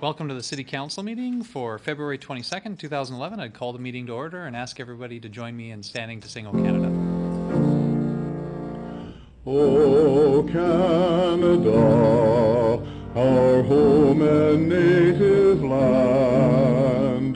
Welcome to the City Council meeting for February 22nd, 2011. I'd call the meeting to order and ask everybody to join me in standing to sing O Canada. O Canada, our home and native land,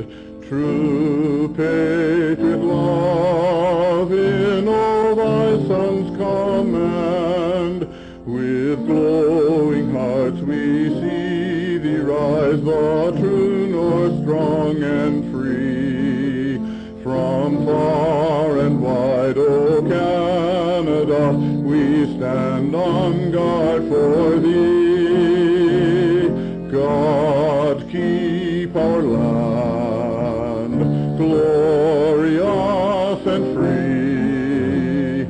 true patriot love in all thy sons command. With glowing hearts we see thee rise, the true north, strong and free. From far and wide, O Canada, we stand on guard for thee. God keep our land glorious and free.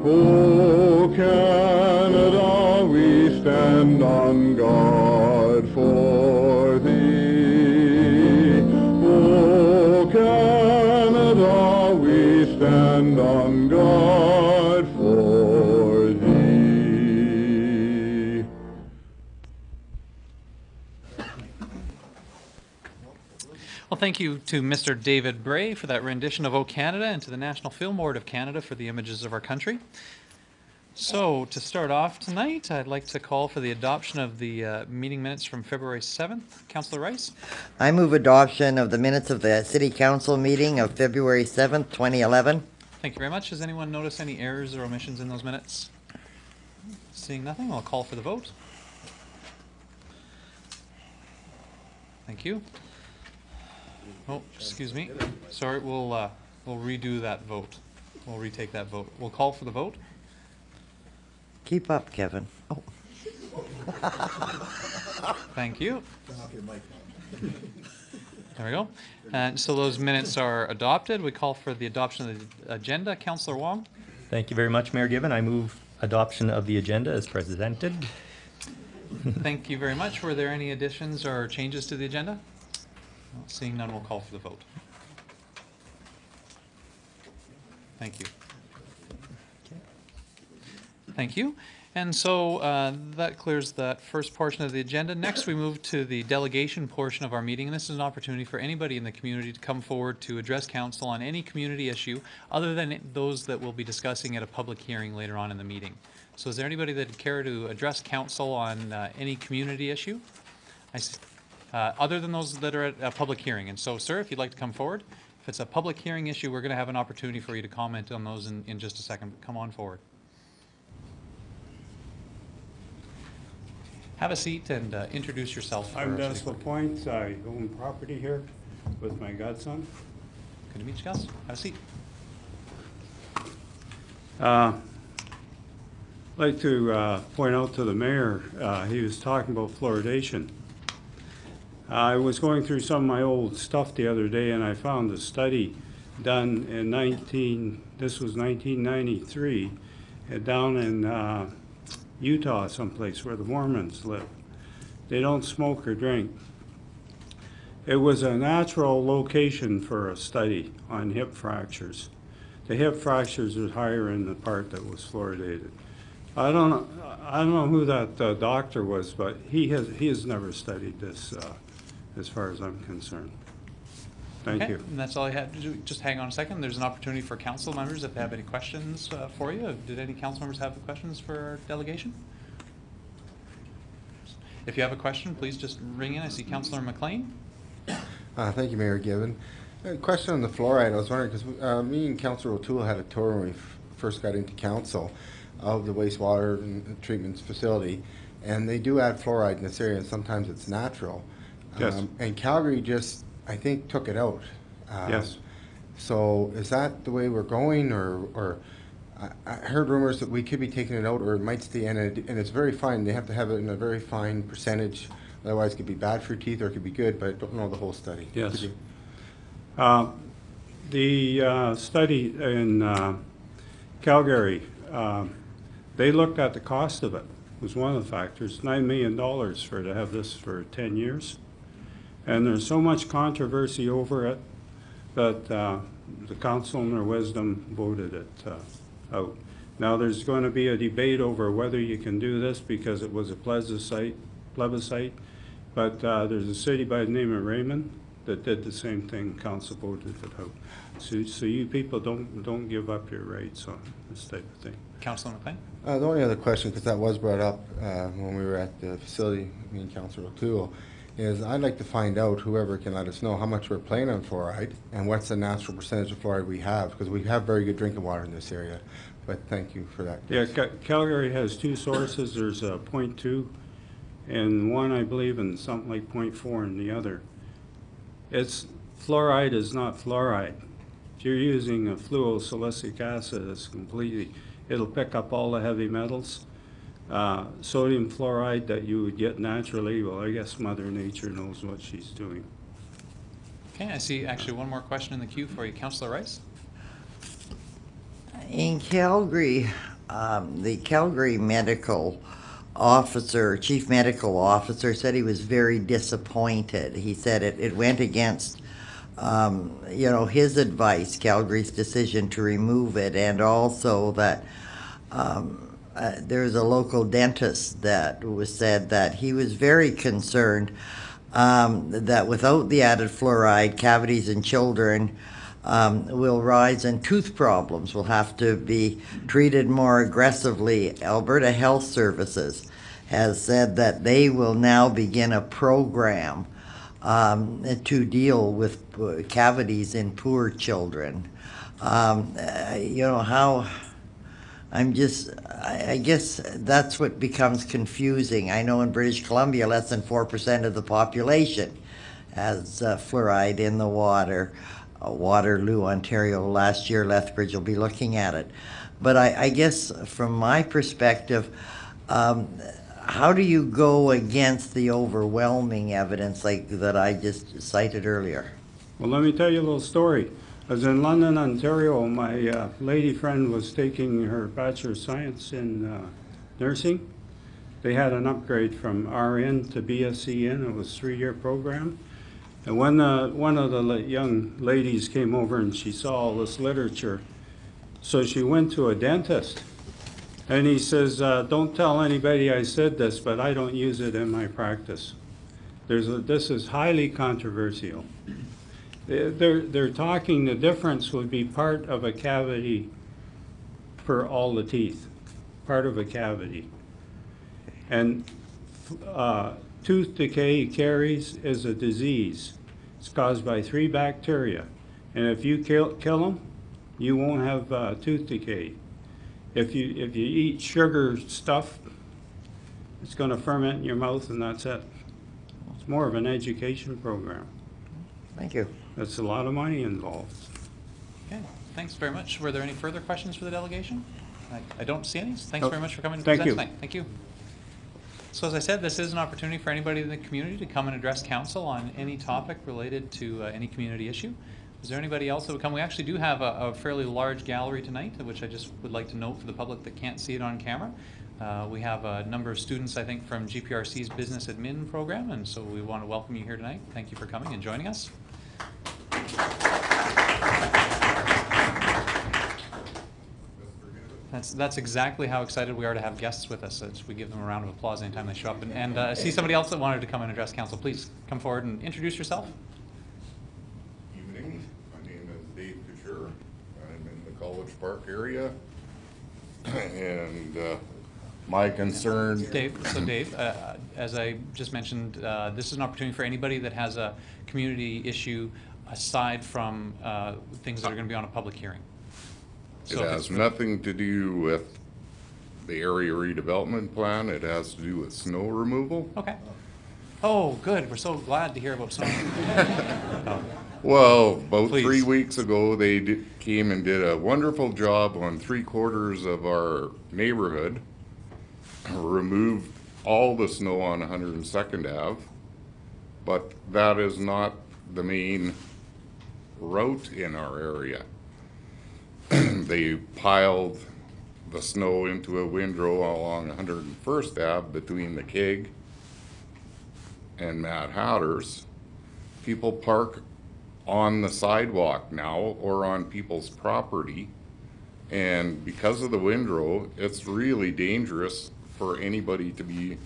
O Canada, we stand on guard for thee. O Canada, we stand on guard for thee. Well, thank you to Mr. David Bray for that rendition of O Canada and to the National Film Board of Canada for the images of our country. So, to start off tonight, I'd like to call for the adoption of the meeting minutes from February 7th. Councillor Rice? I move adoption of the minutes of the City Council meeting of February 7th, 2011. Thank you very much. Has anyone noticed any errors or omissions in those minutes? Seeing nothing, I'll call for the vote. Thank you. Oh, excuse me. Sorry, we'll redo that vote. We'll retake that vote. We'll call for the vote. Keep up, Kevin. Oh. Thank you. There we go. And so those minutes are adopted. We call for the adoption of the agenda. Councillor Wong? Thank you very much, Mayor Given. I move adoption of the agenda as presented. Thank you very much. Were there any additions or changes to the agenda? Well, seeing none, we'll call for the vote. Thank you. Thank you. And so that clears that first portion of the agenda. Next, we move to the delegation portion of our meeting. And this is an opportunity for anybody in the community to come forward to address council on any community issue other than those that we'll be discussing at a public hearing later on in the meeting. So is there anybody that would care to address council on any community issue? Other than those that are at a public hearing. And so, sir, if you'd like to come forward. If it's a public hearing issue, we're going to have an opportunity for you to comment on those in just a second. Come on forward. Have a seat and introduce yourself. I'm Dennis LaPointe. I own property here with my godson. Good to meet you, Gus. Have a seat. I'd like to point out to the mayor, he was talking about fluoridation. I was going through some of my old stuff the other day and I found a study done in 1993 down in Utah someplace where the Mormons live. They don't smoke or drink. It was a natural location for a study on hip fractures. The hip fractures was higher in the part that was fluoridated. I don't know who that doctor was, but he has never studied this as far as I'm concerned. Thank you. And that's all I had to do. Just hang on a second. There's an opportunity for council members if they have any questions for you. Did any council members have questions for our delegation? If you have a question, please just ring in. I see Councillor McLean. Thank you, Mayor Given. A question on the fluoride. I was wondering, because me and Councillor O'Toole had a tour when we first got into council of the wastewater and treatment facility, and they do add fluoride in this area, and sometimes it's natural. Yes. And Calgary just, I think, took it out. Yes. So is that the way we're going, or I heard rumors that we could be taking it out, or it might stay in it, and it's very fine. They have to have it in a very fine percentage. Otherwise, it could be bad for your teeth, or it could be good. But I don't know the whole study. Yes. The study in Calgary, they looked at the cost of it. Was one of the factors. $9 million for to have this for 10 years. And there's so much controversy over it that the council in their wisdom voted it out. Now there's going to be a debate over whether you can do this because it was a plebiscite But there's a city by the name of Raymond that did the same thing. Council voted it out. So you people don't give up your rights on this type of thing. Councilor McLean? The only other question, because that was brought up when we were at the facility, me and Councilor O'Toole, is I'd like to find out, whoever can let us know, how much we're paying on fluoride and what's the natural percentage of fluoride we have, because we have very good drinking water in this area. But thank you for that. Yeah, Calgary has two sources. There's a 0.2 and one, I believe, and something like 0.4 in the other. Fluoride is not fluoride. If you're using a fluorosilicic acid, it'll pick up all the heavy metals. Sodium fluoride that you would get naturally, well, I guess Mother Nature knows what she's doing. Okay, I see actually one more question in the queue for you. Councilor Rice? In Calgary, the Calgary medical officer, chief medical officer, said he was very disappointed. He said it went against, his advice, Calgary's decision to remove it, and also that there's a local dentist that was said that he was very concerned that without the added fluoride, cavities in children will rise and tooth problems will have to be treated more aggressively. Alberta Health Services has said that they will now begin a program to deal with cavities in poor children. I guess that's what becomes confusing. I know in British Columbia, less than 4% of the population has fluoride in the water. Waterloo, Ontario, last year, Lethbridge will be looking at it. But I guess from my perspective, how do you go against the overwhelming evidence like that I just cited earlier? Well, let me tell you a little story. I was in London, Ontario. My lady friend was taking her Bachelor of Science in nursing. They had an upgrade from RN to BSc-in. It was a 3-year program. And when one of the young ladies came over and she saw all this literature, so she went to a dentist. And he says, don't tell anybody I said this, but I don't use it in my practice. This is highly controversial. They're talking the difference would be part of a cavity for all the teeth, part of a cavity. And tooth decay, caries, is a disease. It's caused by 3 bacteria. And if you kill them, you won't have tooth decay. If you eat sugar stuff, it's going to ferment in your mouth and that's it. It's more of an education program. Thank you. That's a lot of money involved. Okay, thanks very much. Were there any further questions for the delegation? I don't see any. Thanks Nope. very much for coming to Thank present you. tonight. Thank you. So as I said, this is an opportunity for anybody in the community to come and address council on any topic related to any community issue. Is there anybody else that would come? We actually do have a fairly large gallery tonight, which I just would like to note for the public that can't see it on camera. We have a number of students, I think, from GPRC's Business Admin program, and so we want to welcome you here tonight. Thank you for coming and joining us. That's exactly how excited we are to have guests with us. We give them a round of applause anytime they show up. And I see somebody else that wanted to come and address council. Please come forward and introduce yourself. Evening, my name is Dave Couture. I'm in the College Park area. And my concern... Dave, as I just mentioned, this is an opportunity for anybody that has a community issue aside from things that are going to be on a public hearing. It has nothing to do with the area redevelopment plan. It has to do with snow removal. Okay. Oh, good. We're so glad to hear about snow. Oh. Well, about Please. 3 weeks ago, they came and did a wonderful job on 3/4 of our neighborhood, removed all the snow on 102nd Ave, but that is not the main route in our area. They piled the snow into a windrow along 101st Ave between the Keg and Mad Hatter's. People park on the sidewalk now or on people's property, and because of the windrow, it's really dangerous for anybody to be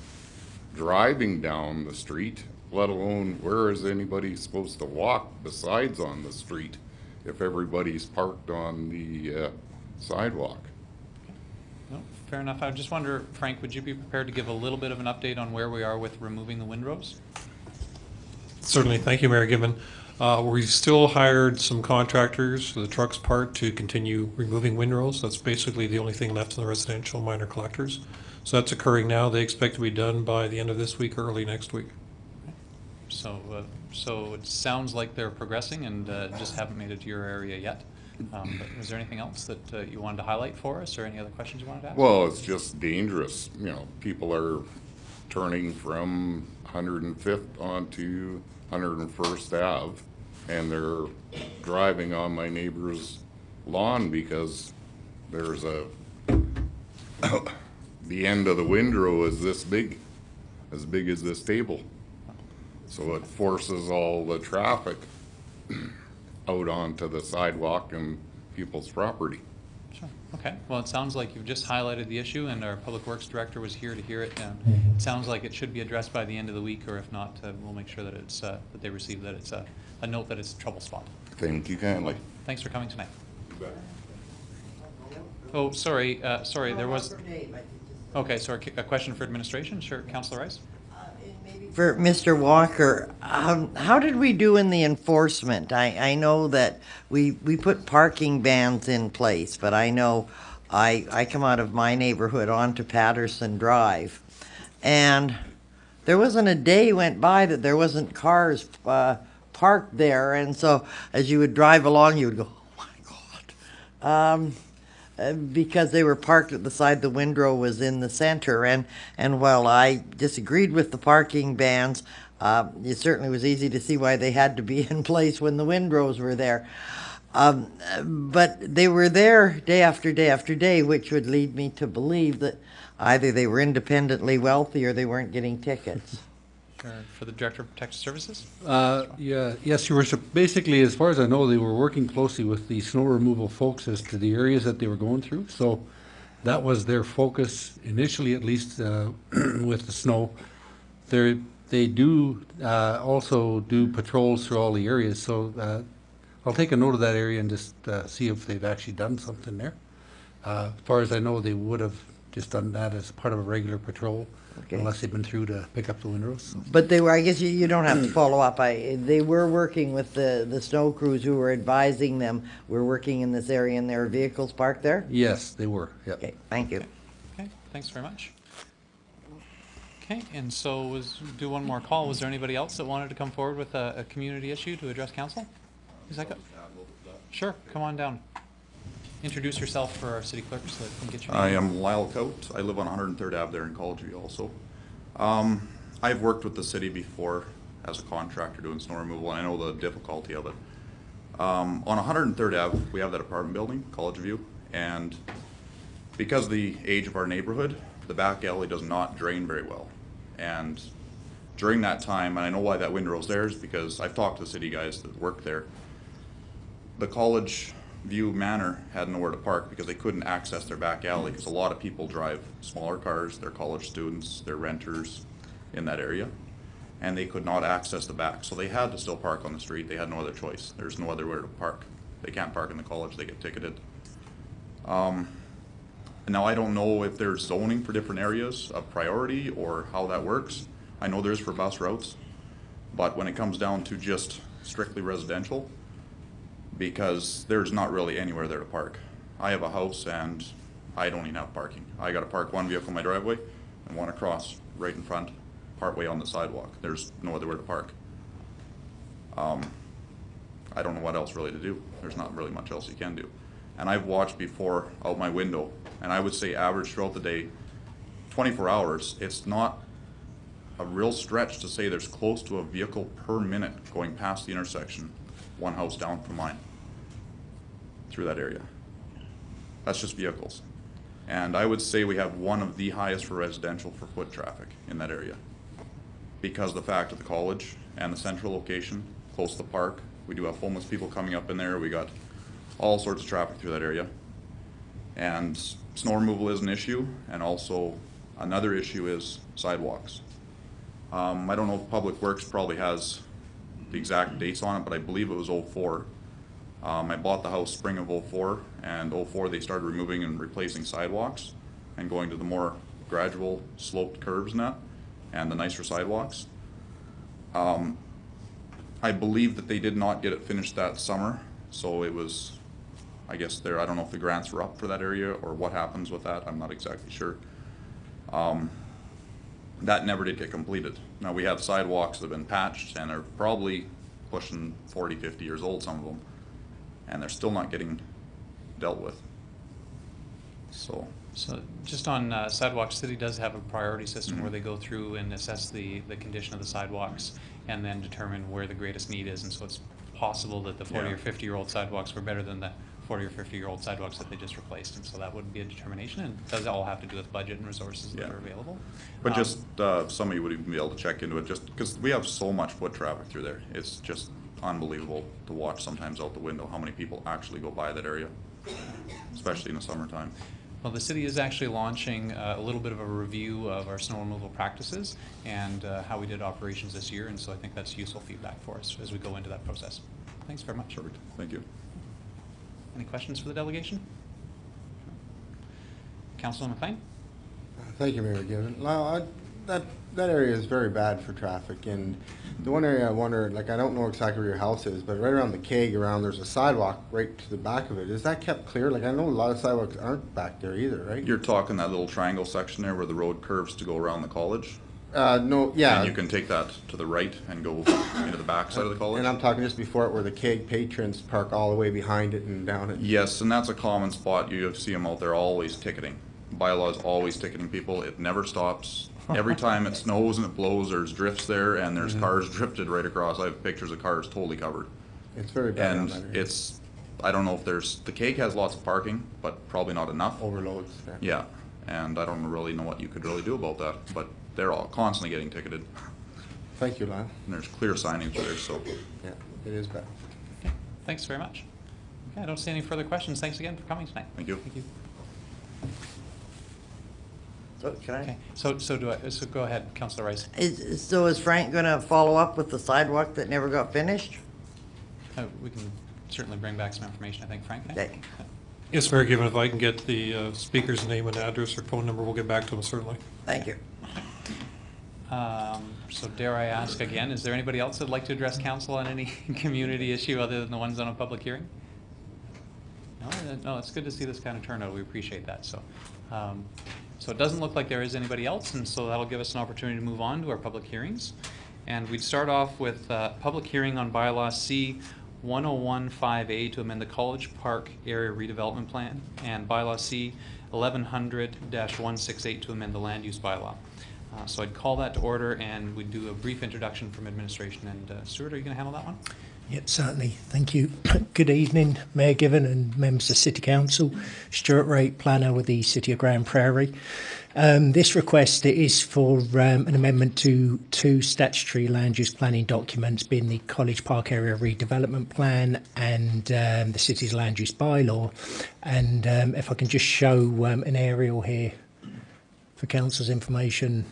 driving down the street let alone where is anybody supposed to walk besides on the street if everybody's parked on the sidewalk? No, fair enough. I just wonder, Frank, would you be prepared to give a little bit of an update on where we are with removing the windrows? Certainly. Thank you, Mayor Gibbon. We've still hired some contractors for the trucks part to continue removing windrows. That's basically the only thing left in the residential minor collectors. So that's occurring now. They expect to be done by the end of this week or early next week. So it sounds like they're progressing and just haven't made it to your area yet. But was there anything else that you wanted to highlight for us, or any other questions you wanted to ask? Well, it's just dangerous. You know, people are turning from 105th onto 101st Ave, and they're driving on my neighbor's lawn because there's a, the end of the windrow is this big, as big as this table. So it forces all the traffic out onto the sidewalk and people's property. Sure. Okay. Well, it sounds like you've just highlighted the issue, and our Public Works Director was here to hear it. It sounds like it should be addressed by the end of the week, or if not, we'll make sure that it's that they receive that it's a note that it's a trouble spot. Thank you kindly. Thanks for coming tonight. Oh, sorry. There was. Okay. Sorry. A question for administration. Sure, Councillor Rice. For Mr. Walker, how did we do in the enforcement? I know that we put parking bans in place, but I know I come out of my neighborhood onto Patterson Drive, and there wasn't a day went by that there wasn't cars parked there, and so as you would drive along, you would go, oh my God. Because they were parked at the side the windrow was in the center. And while I disagreed with the parking bans, it certainly was easy to see why they had to be in place when the windrows were there. But they were there day after day after day, which would lead me to believe that either they were independently wealthy or they weren't getting tickets. For the Director of Protective Services. Yes, Your Worship. Basically, as far as I know, they were working closely with the snow removal folks as to the areas that they were going through. So that was their focus initially, at least with the snow. They do also do patrols through all the areas. So I'll take a note of that area and just see if they've actually done something there. As far as I know, they would have just done that as part of a regular patrol. Okay. Unless they've been through to pick up the windrows. So. But they were, I guess you don't have to follow up. They were working with the snow crews who were advising them. We're working in this area and there are vehicles parked there? Yes, they were. Yep. Okay, thank you. Okay. Thanks very much. Okay. And so do one more call. Was there anybody else that wanted to come forward with a community issue to address council? Is that good? Sure. Come on down. Introduce yourself for our city clerk so that we can get your name. I am Lyle Coat. I live on 103rd Ave there in Collegeview also. I've worked with the city before as a contractor doing snow removal, and I know the difficulty of it. On 103rd Ave, we have that apartment building, Collegeview, and because of the age of our neighborhood, the back alley does not drain very well. And during that time, and I know why that windrow's there is because I've talked to the city guys that work there, the Collegeview Manor had nowhere to park because they couldn't access their back alley because a lot of people drive smaller cars, they're college students, they're renters in that area, and they could not access the back. So they had to still park on the street. They had no other choice. There's no other way to park. They can't park in the college, they get ticketed. Now I don't know if there's zoning for different areas of priority or how that works. I know there's for bus routes, but when it comes down to just strictly residential, because there's not really anywhere there to park. I have a house and I don't even have parking. I gotta park one vehicle in my driveway and one across right in front, partway on the sidewalk. There's no other where to park. I don't know what else really to do. There's not really much else you can do. And I've watched before out my window, and I would say average throughout the day, 24 hours, it's not a real stretch to say there's close to a vehicle per minute going past the intersection, one house down from mine, through that area. That's just vehicles. And I would say we have one of the highest for residential for foot traffic in that area. Because of the fact of the college and the central location, close to the park. We do have homeless people coming up in there. We got all sorts of traffic through that area. And snow removal is an issue, and also another issue is sidewalks. I don't know if Public Works probably has the exact dates on it, but I believe it was '04. I bought the house spring of '04, and '04 they started removing and replacing sidewalks and going to the more gradual sloped curves and that, and the nicer sidewalks. I believe that they did not get it finished that summer, so it was, I guess there, I don't know if the grants were up for that area or what happens with that, I'm not exactly sure. That never did get completed. Now, we have sidewalks that have been patched and are probably pushing 40, 50 years old, some of them, and they're still not getting dealt with. So, just on sidewalks, city does have a priority system where they go through and assess the condition of the sidewalks and then determine where the greatest need is. And so it's possible that the 40 Yeah. or 50-year-old sidewalks were better than the 40 or 50-year-old sidewalks that they just replaced. And so that would be a determination. And it does all have to do with budget and resources that Yeah. are available. but just, somebody would even be able to check into it, just because we have so much foot traffic through there. It's just unbelievable to watch sometimes out the window how many people actually go by that area, especially in the summertime. Well, the city is actually launching a little bit of a review of our snow removal practices and how we did operations this year, and so I think that's useful feedback for us as we go into that process. Thanks very much. Perfect, thank you. Any questions for the delegation? Councilor McLean? Thank you, Mayor Given. Lyle, that area is very bad for traffic, and the one area I wonder, like, I don't know exactly where your house is, but right around the keg around, there's a sidewalk right to the back of it. Is that kept clear? Like, I know a lot of sidewalks aren't back there either, right? You're talking that little triangle section there where the road curves to go around the college? No, yeah. And you can take that to the right and go into the back side of the college? And I'm talking just before it where the keg patrons park all the way behind it and down it. Yes, and that's a common spot. You see them out there always ticketing. Bylaw is always ticketing people. It never stops. Every time it snows and it blows, there's drifts there and there's cars drifted right across. I have pictures of cars totally covered. It's very bad on And that area. it's, I don't know if the cake has lots of parking, but probably not enough. Overloads there. Yeah, and I don't really know what you could really do about that, but they're all constantly getting ticketed. Thank you, Lyle. And there's clear signage there, so. Yeah, it is bad. Okay, thanks very much. Okay, I don't see any further questions. Thanks again for coming tonight. Thank you. Thank you. So can I? Okay, so go ahead, Councilor Rice. So is Frank gonna follow up with the sidewalk that never got finished? We can certainly bring back some information, I think, Frank. eh? Okay. Yes, Mayor Given, if I can get the speaker's name and address or phone number, we'll get back to him certainly. Thank you. So dare I ask again, is there anybody else that'd like to address council on any community issue other than the ones on a public hearing? No, it's good to see this kind of turnout. We appreciate that. So it doesn't look like there is anybody else, and so that'll give us an opportunity to move on to our public hearings. And we'd start off with public hearing on bylaw C 1015A to amend the College Park Area Redevelopment Plan, and bylaw C 1100-168 to amend the land use bylaw. So I'd call that to order, and we'd do a brief introduction from administration. And Stuart, are you going to handle that one? Yep, certainly. Thank you. Good evening, Mayor Given and members of City Council. Stuart Wright, planner with the City of Grand Prairie. This request is for an amendment to two statutory land use planning documents, being the College Park Area Redevelopment Plan and the city's land use bylaw. And if I can just show an aerial here for council's information.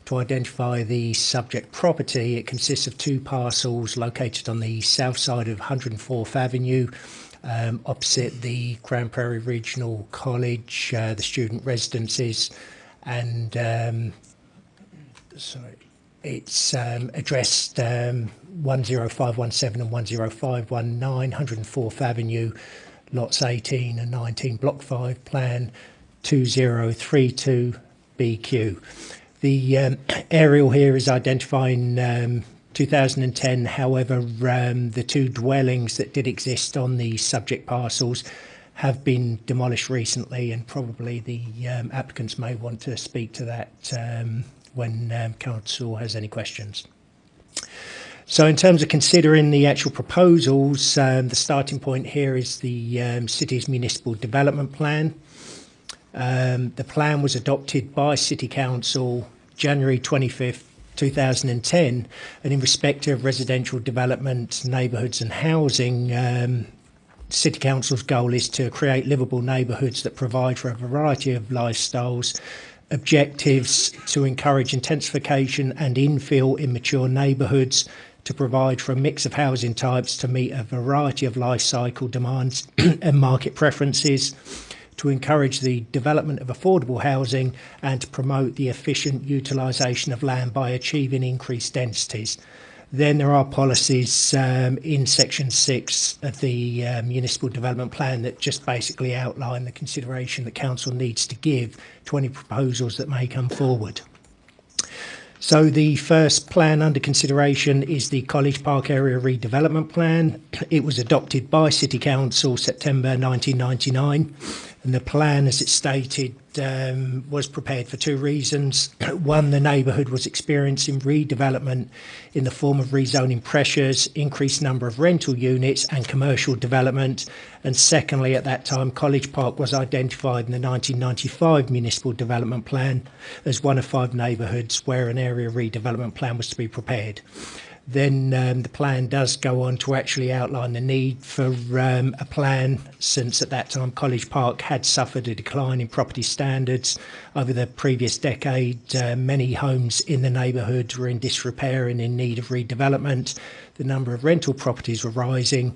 To identify the subject property, it consists of two parcels located on the south side of 104th Avenue, opposite the Grand Prairie Regional College, the student residences, and it's addressed 10517 and 10519, 104th Avenue, lots 18 and 19, Block 5, Plan 2032 BQ. The aerial here is identifying 2010. However, the two dwellings that did exist on the subject parcels have been demolished recently, and probably the applicants may want to speak to that when council has any questions. So in terms of considering the actual proposals, the starting point here is the city's municipal development plan. The plan was adopted by City Council January 25th, 2010, and in respect of residential development, neighbourhoods and housing, City Council's goal is to create livable neighbourhoods that provide for a variety of lifestyles objectives to encourage intensification and infill in mature neighbourhoods, to provide for a mix of housing types to meet a variety of life cycle demands and market preferences, to encourage the development of affordable housing, and to promote the efficient utilisation of land by achieving increased densities. Then there are policies in Section 6 of the Municipal Development Plan that just basically outline the consideration that Council needs to give to any proposals that may come forward. So the first plan under consideration is the College Park Area Redevelopment Plan. It was adopted by City Council September 1999, and the plan, as it stated, was prepared for two reasons. One, the neighbourhood was experiencing redevelopment in the form of rezoning pressures, increased number of rental units and commercial development. And secondly, at that time, College Park was identified in the 1995 Municipal Development Plan as one of 5 neighbourhoods where an area redevelopment plan was to be prepared. Then the plan does go on to actually outline the need for a plan, since at that time College Park had suffered a decline in property standards over the previous decade. Many homes in the neighbourhood were in disrepair and in need of redevelopment. The number of rental properties were rising,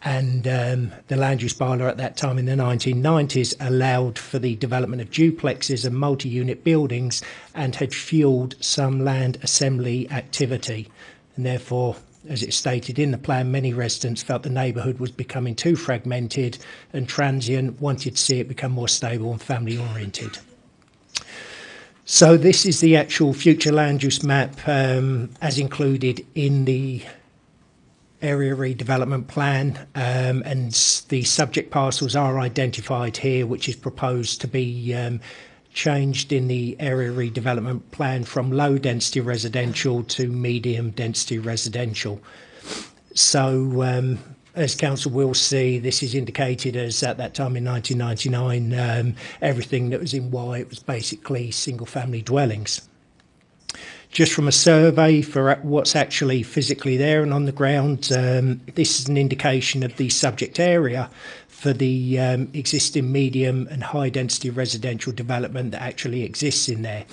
and the land use bylaw at that time in the 1990s allowed for the development of duplexes and multi-unit buildings and had fuelled some land assembly activity. And therefore, as it stated in the plan, many residents felt the neighbourhood was becoming too fragmented and transient, wanted to see it become more stable and family oriented. So this is the actual future land use map as included in the area redevelopment plan, and the subject parcels are identified here, which is proposed to be changed in the area redevelopment plan from low density residential to medium density residential. So as council will see, this is indicated as at that time in 1999, everything that was in white was basically single family dwellings. Just from a survey for what's actually physically there and on the ground, this is an indication of the subject area for the existing medium and high density residential development that actually exists in there.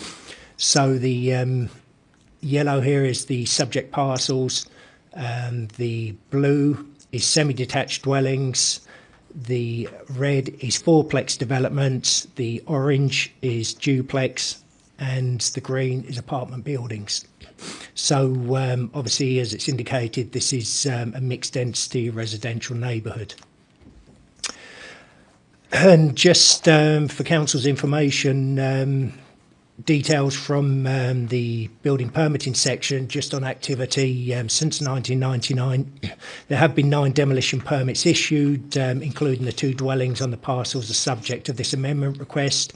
So the yellow here is the subject parcels, the blue is semi-detached dwellings, the red is fourplex development, the orange is duplex, and the green is apartment buildings. So obviously, as it's indicated, this is a mixed density residential neighbourhood. And just for council's information, details from the building permitting section just on activity since 1999. There have been 9 demolition permits issued, including the 2 dwellings on the parcels the subject of this amendment request.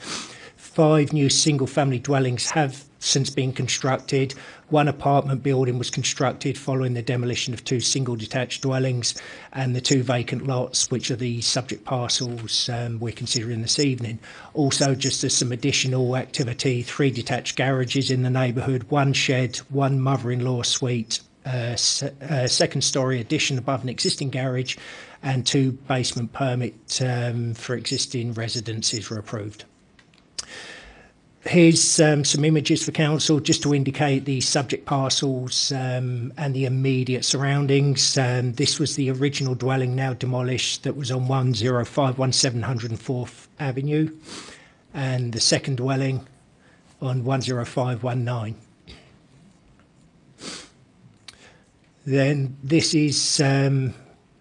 5 new single-family dwellings have since been constructed. 1 apartment building was constructed following the demolition of 2 single-detached dwellings, and the 2 vacant lots, which are the subject parcels we're considering this evening. Also, just as some additional activity, 3 detached garages in the neighbourhood, 1 shed, 1 mother-in-law suite, a second-storey addition above an existing garage, and 2 basement permits for existing residences were approved. Here's some images for council just to indicate the subject parcels and the immediate surroundings. This was the original dwelling, now demolished, that was on 10517 104th Avenue, and the second dwelling on 10519. Then this is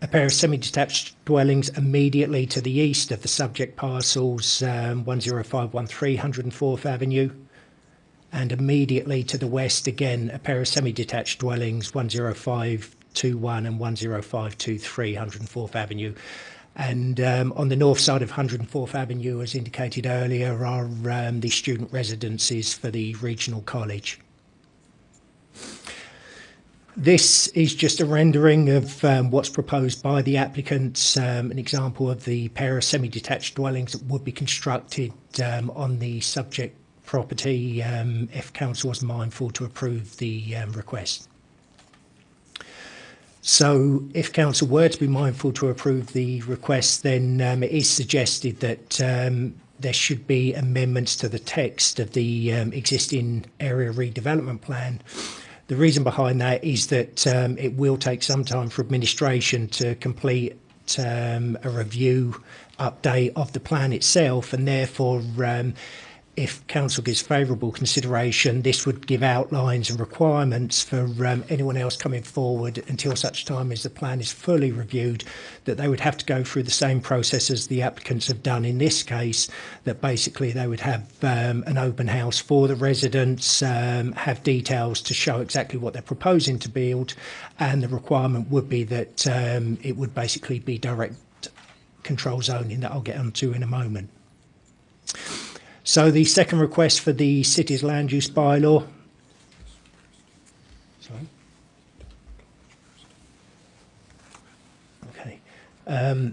a pair of semi-detached dwellings immediately to the east of the subject parcels, 10513 104th Avenue, and immediately to the west again a pair of semi-detached dwellings, 10521 and 10523 104th Avenue. And on the north side of 104th Avenue, as indicated earlier, are the student residences for the regional college. This is just a rendering of what's proposed by the applicants, an example of the pair of semi-detached dwellings that would be constructed on the subject property if council was mindful to approve the request. So if council were to be mindful to approve the request, then it is suggested that there should be amendments to the text of the existing area redevelopment plan. The reason behind that is that it will take some time for administration to complete a review update of the plan itself, and therefore if council gives favourable consideration, this would give outlines and requirements for anyone else coming forward until such time as the plan is fully reviewed, that they would have to go through the same process as the applicants have done in this case, that basically they would have an open house for the residents, have details to show exactly what they're proposing to build, and the requirement would be that it would basically be direct control zoning that I'll get onto in a moment. So the second request for the city's land use bylaw. Sorry. Okay.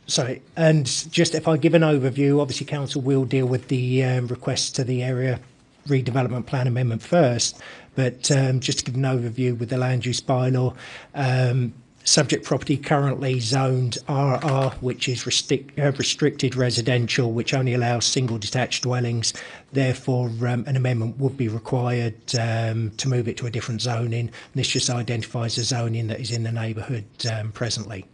Sorry, and just if I give an overview, obviously council will deal with the request to the area redevelopment plan amendment first, but just to give an overview with the land use bylaw, subject property currently zoned RR, which is restricted residential, which only allows single detached dwellings. Therefore, an amendment would be required to move it to a different zoning. This just identifies the zoning that is in the neighbourhood presently.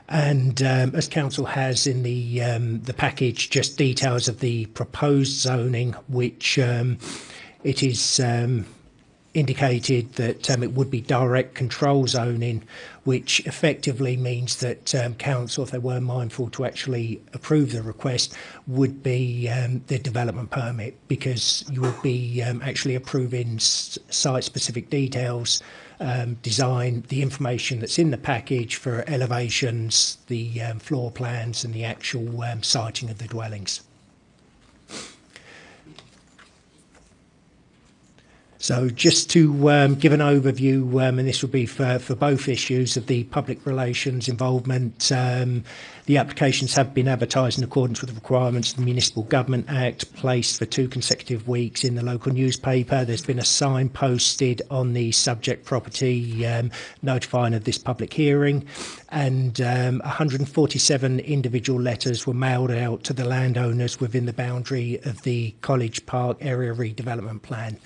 And as council has in the package, just details of the proposed zoning, which it is indicated that it would be direct control zoning, which effectively means that council, if they were mindful to actually approve the request, would be the development permit, because you would be actually approving site-specific details, design, the information that's in the package for elevations, the floor plans and the actual siting of the dwellings. So just to give an overview, and this will be for both issues of the public relations involvement, the applications have been advertised in accordance with the requirements of the Municipal Government Act, placed for 2 consecutive weeks in the local newspaper. There's been a sign posted on the subject property notifying of this public hearing, and 147 individual letters were mailed out to the landowners within the boundary of the College Park Area Redevelopment Plan.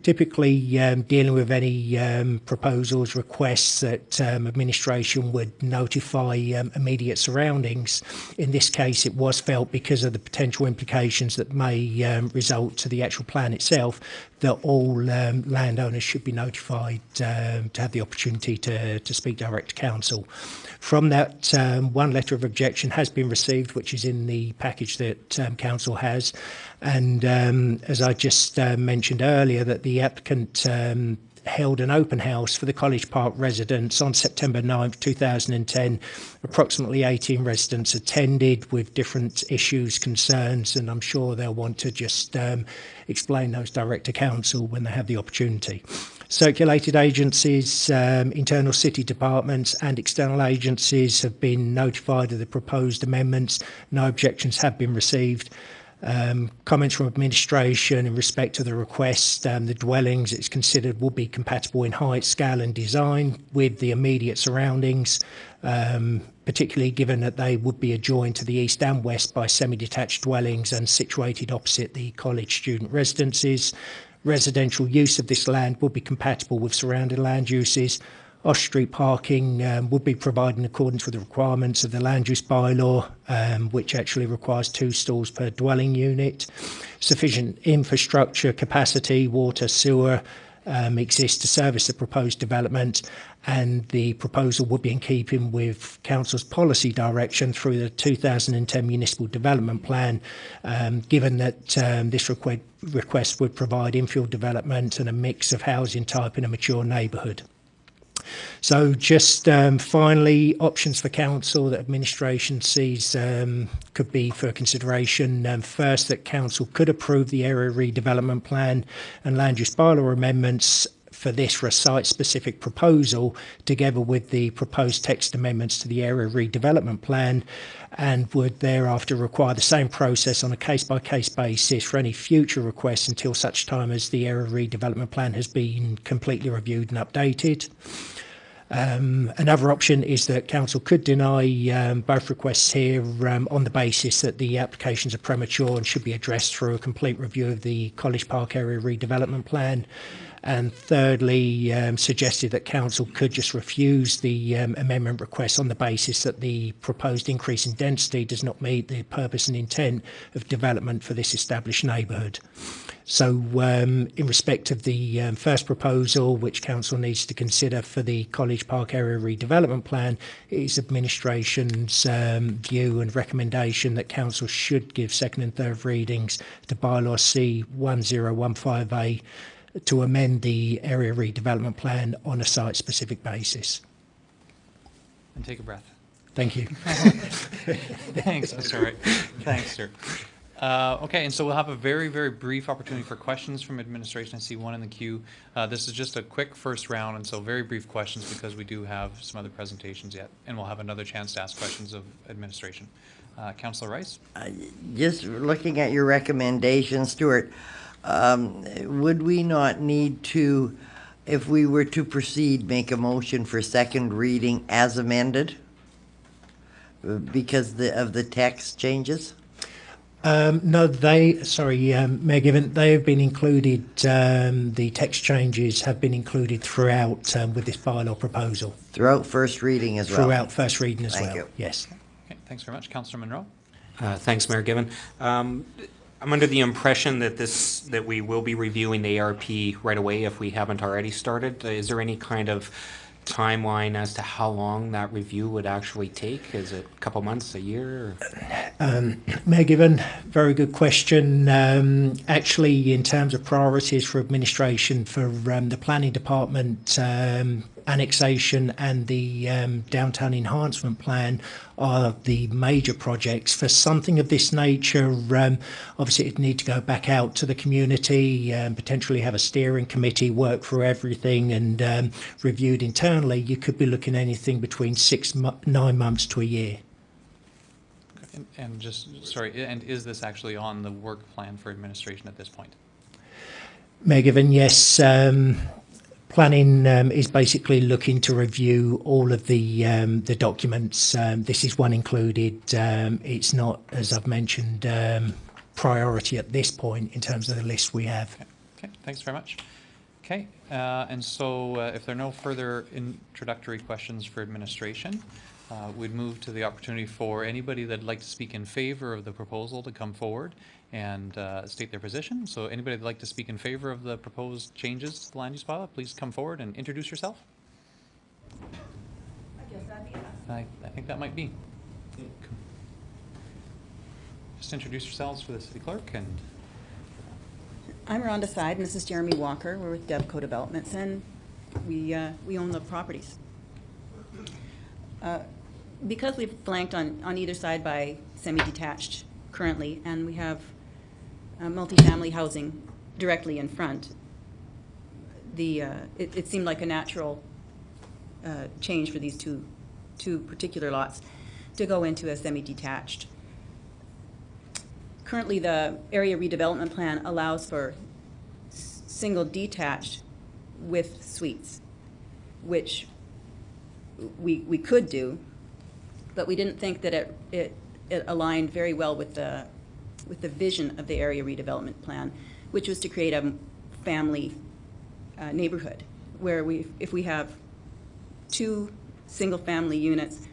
Typically dealing with any proposals, requests that administration would notify immediate surroundings. In this case, it was felt, because of the potential implications that may result to the actual plan itself, that all landowners should be notified to have the opportunity to speak direct to council. From that, one letter of objection has been received, which is in the package that council has. And as I just mentioned earlier, that the applicant held an open house for the College Park residents on September 9th, 2010. Approximately 18 residents attended with different issues, concerns, and I'm sure they'll want to just explain those direct to council when they have the opportunity. Circulated agencies, internal city departments and external agencies have been notified of the proposed amendments. No objections have been received. Comments from administration in respect to the request, the dwellings it's considered will be compatible in height, scale and design with the immediate surroundings, particularly given that they would be adjoined to the east and west by semi-detached dwellings and situated opposite the college student residences. Residential use of this land will be compatible with surrounding land uses. Off-street parking would be provided in accordance with the requirements of the land use bylaw, which actually requires 2 stalls per dwelling unit. Sufficient infrastructure, capacity, water, sewer exists to service the proposed development, and the proposal would be in keeping with council's policy direction through the 2010 municipal development plan, given that this request would provide infill development and a mix of housing type in a mature neighbourhood. So just finally, options for council that administration sees could be for consideration. First, that council could approve the area redevelopment plan and land use bylaw amendments for this for a site-specific proposal, together with the proposed text amendments to the area redevelopment plan, and would thereafter require the same process on a case-by-case basis for any future requests until such time as the area redevelopment plan has been completely reviewed and updated. Another option is that council could deny both requests here on the basis that the applications are premature and should be addressed through a complete review of the College Park Area Redevelopment Plan. And thirdly, suggested that council could just refuse the amendment request on the basis that the proposed increase in density does not meet the purpose and intent of development for this established neighbourhood. So in respect of the first proposal, which council needs to consider for the College Park Area Redevelopment Plan, it is administration's view and recommendation that council should give second and third readings to bylaw C1015A to amend the area redevelopment plan on a site-specific basis. And take a breath. Thank you. Thanks, Mr. Wright. Thanks, sir. Okay, and so we'll have a very, very brief opportunity for questions from administration. I see one in the queue. This is just a quick first round, and so very brief questions because we do have some other presentations yet, and we'll have another chance to ask questions of administration. Councillor Rice? Just looking at your recommendation, Stuart, would we not need to, if we were to proceed, make a motion for second reading as amended? Because of the text changes? No, Mayor Given, they have been included, the text changes have been included throughout with this bylaw proposal. Throughout first reading as well? Throughout first reading as well. Thank you. Yes. Okay, thanks very much. Councillor Monroe? Thanks, Mayor Given. I'm under the impression that we will be reviewing the ARP right away if we haven't already started. Is there any kind of timeline as to how long that review would actually take? Is it a couple months, a year? Mayor Given, very good question. Actually, in terms of priorities for administration for the planning department, annexation and the downtown enhancement plan are the major projects. For something of this nature, obviously it'd need to go back out to the community, potentially have a steering committee work through everything and reviewed internally. You could be looking at anything between 9 months to a year. And just, sorry, and is this actually on the work plan for administration at this point? Mayor Given, yes. Planning is basically looking to review all of the documents. This is one included. It's not, as I've mentioned, priority at this point in terms of the list we have. Okay, thanks very much. Okay, and so if there are no further introductory questions for administration, we'd move to the opportunity for anybody that'd like to speak in favor of the proposal to come forward and state their position. So anybody that'd like to speak in favor of the proposed changes to the land use bylaw, please come forward and introduce yourself. I guess that'd be us. I think that might be. Just introduce yourselves for the city clerk. And I'm Rhonda Side, and this is Jeremy Walker. We're with Devco Developments, and we own the properties. Because we've flanked on either side by semi-detached currently, and we have multifamily housing directly in front, it seemed like a natural change for these two particular lots to go into a semi-detached. Currently, the area redevelopment plan allows for single detached with suites, which we could do, but we didn't think that it aligned very well with the vision of the area redevelopment plan, which was to create a family neighborhood where if we have 2 single-family units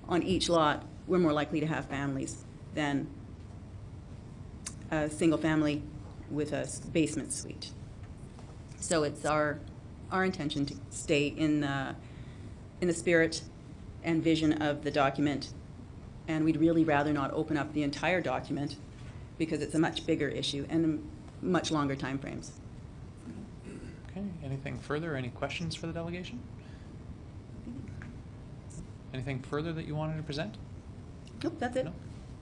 on each lot, we're more likely to have families than a single family with a basement suite. So it's our intention to stay in the spirit and vision of the document, and we'd really rather not open up the entire document because it's a much bigger issue and much longer timeframes. okay, anything further? Any questions for the delegation? Anything further that you wanted to present? Nope, that's it. No?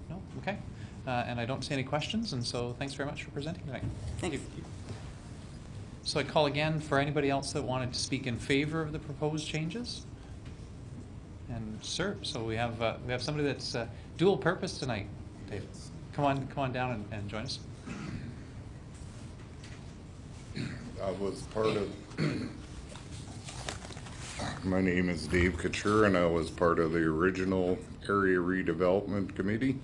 No? Okay. And I don't see any questions, and so thanks very much for presenting tonight. Thanks. So I call again for anybody else that wanted to speak in favor of the proposed changes. And sir, so we have somebody that's dual purpose tonight. David, come on down and join us. I was part of My name is Dave Couture, and I was part of the original area redevelopment committee.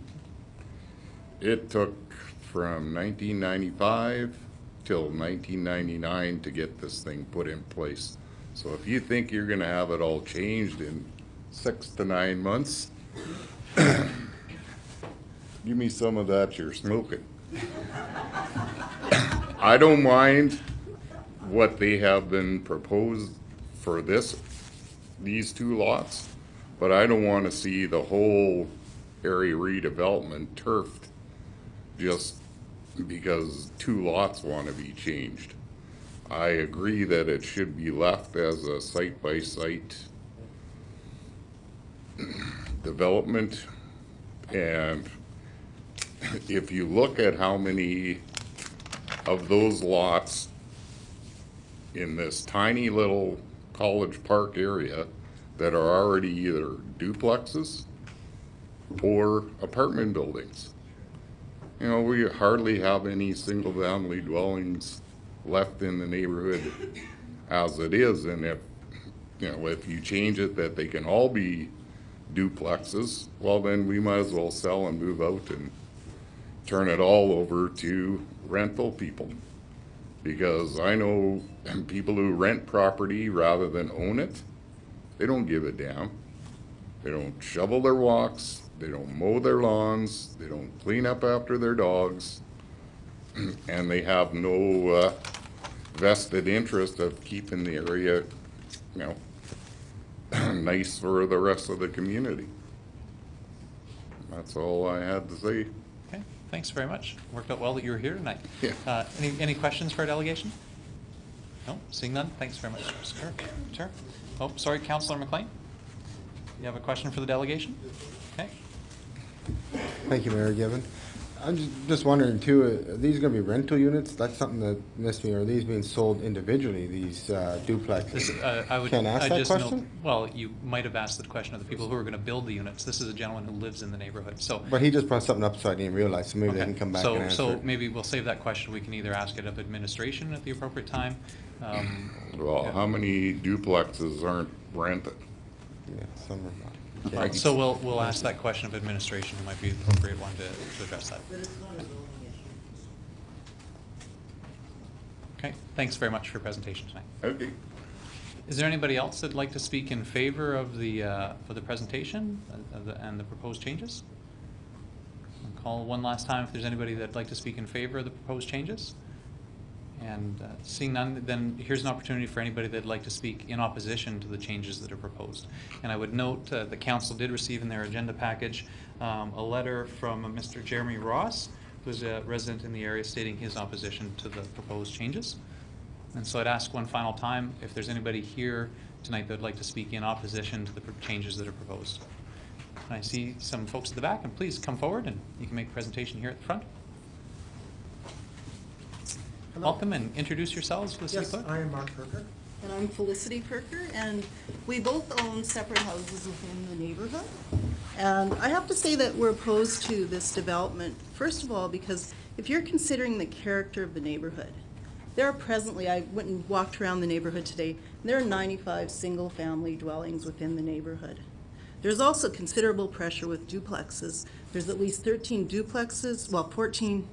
It took from 1995 till 1999 to get this thing put in place. So if you think you're gonna have it all changed in 6 to 9 months, give me some of that you're smoking. I don't mind what they have been proposed for these two lots, but I don't want to see the whole area redevelopment turfed just because two lots want to be changed. I agree that it should be left as a site-by-site development, and if you look at how many of those lots in this tiny little College Park area that are already either duplexes or apartment buildings. You know, we hardly have any single-family dwellings left in the neighborhood as it is, and if you change it that they can all be duplexes, well, then we might as well sell and move out and turn it all over to rental people. Because I know people who rent property rather than own it, they don't give a damn. They don't shovel their walks, they don't mow their lawns, they don't clean up after their dogs, and they have no vested interest of keeping the area, nice for the rest of the community. That's all I had to say. Okay, thanks very much. Worked out well that you were here tonight. Yeah. Any questions for our delegation? No, seeing none, thanks very much, sir. Sure. Oh, sorry, Councillor McLean? You have a question for the delegation? Okay. Thank you, Mayor Given. I'm just wondering too, are these gonna be rental units? That's something that missed me. Are these being sold individually, these duplexes? Can I ask that question? Well, you might have asked the question of the people who are going to build the units. This is a gentleman who lives in the neighborhood, so. But he just brought something up so I didn't realize, so maybe they Okay. can come back So- and answer So it. maybe we'll save that question. We can either ask it of administration at the appropriate time. Well, Yeah. how many duplexes aren't rented? Yeah, some are not. Right, so we'll ask that question of administration, who might be the appropriate one to address that. Okay, thanks very much for your presentation tonight. Okay. Is there anybody else that'd like to speak in favor of the presentation and the proposed changes? I'll call one last time if there's anybody that'd like to speak in favor of the proposed changes. And seeing none, then here's an opportunity for anybody that'd like to speak in opposition to the changes that are proposed. And I would note the council did receive in their agenda package a letter from Mr. Jeremy Ross, who's a resident in the area, stating his opposition to the proposed changes. And so I'd ask one final time if there's anybody here tonight that'd like to speak in opposition to the changes that are proposed. And I see some folks at the back, and please come forward and you can make a presentation here at the front. Welcome, and introduce yourselves to the city clerk. Yes, I am Mark Perker. And I'm Felicity Perker, and we both own separate houses within the neighborhood. And I have to say that we're opposed to this development, first of all, because if you're considering the character of the neighborhood, there are presently, I went and walked around the neighborhood today, and there are 95 single-family dwellings within the neighborhood. There's also considerable pressure with duplexes. There's at least 13 duplexes, well, 14,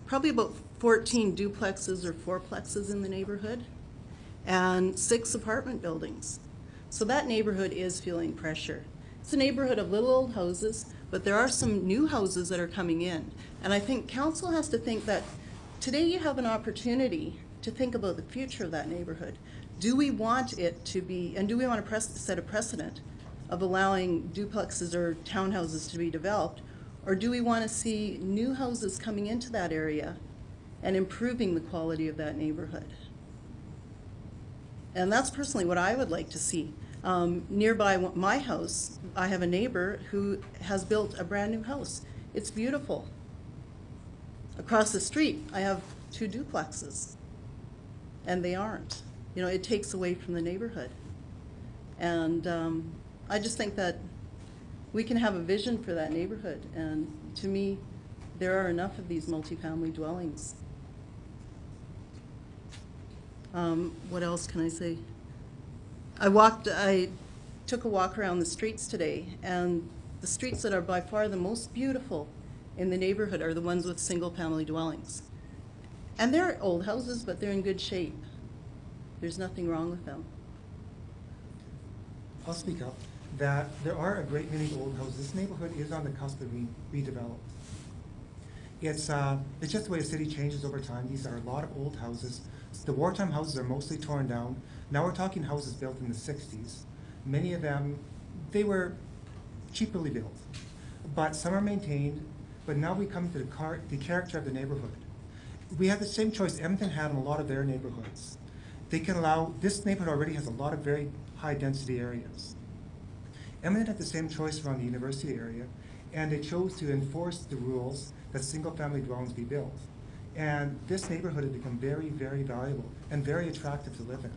probably about 14 duplexes or fourplexes in the neighborhood, and 6 apartment buildings. So that neighborhood is feeling pressure. It's a neighborhood of little old houses, but there are some new houses that are coming in. And I think council has to think that today you have an opportunity to think about the future of that neighborhood. Do we want it to be, and do we want to set a precedent of allowing duplexes or townhouses to be developed? Or do we want to see new houses coming into that area and improving the quality of that neighborhood? And that's personally what I would like to see. Nearby my house, I have a neighbor who has built a brand new house. It's beautiful. Across the street, I have 2 duplexes, and they aren't. You know, it takes away from the neighborhood. And I just think that we can have a vision for that neighborhood, and to me, there are enough of these multifamily dwellings. What else can I say? I took a walk around the streets today, and the streets that are by far the most beautiful in the neighborhood are the ones with single-family dwellings. And they're old houses, but they're in good shape. There's nothing wrong with them. I'll speak up, that there are a great many old houses. This neighborhood is on the cusp of being redeveloped. It's just the way the city changes over time. These are a lot of old houses. The wartime houses are mostly torn down. Now we're talking houses built in the 60s. Many of them, they were cheaply built, but some are maintained. But now we come to the character of the neighborhood. We have the same choice Edmonton had in a lot of their neighborhoods. They can allow, this neighborhood already has a lot of very high density areas. Edmonton had the same choice around the university area, and they chose to enforce the rules that single-family dwellings be built. And this neighborhood has become very, very valuable and very attractive to live in.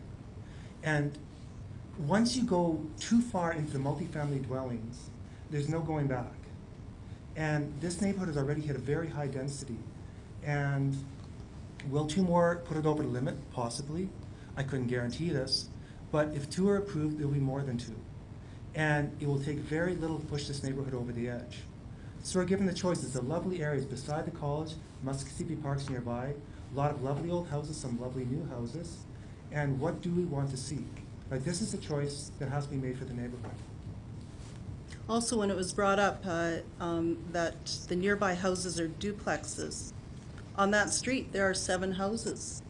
And once you go too far into the multifamily dwellings, there's no going back. And this neighborhood has already hit a very high density. And will 2 more put it over the limit? Possibly. I couldn't guarantee this. But if 2 are approved, there'll be more than 2. And it will take very little to push this neighborhood over the edge. So we're given the choice. There's a lovely areas beside the college, Muskogee Park's nearby, a lot of lovely old houses, some lovely new houses. And what do we want to see? Like, this is a choice that has to be made for the neighborhood. Also, when it was brought up that the nearby houses are duplexes, on that street, there are 7 houses.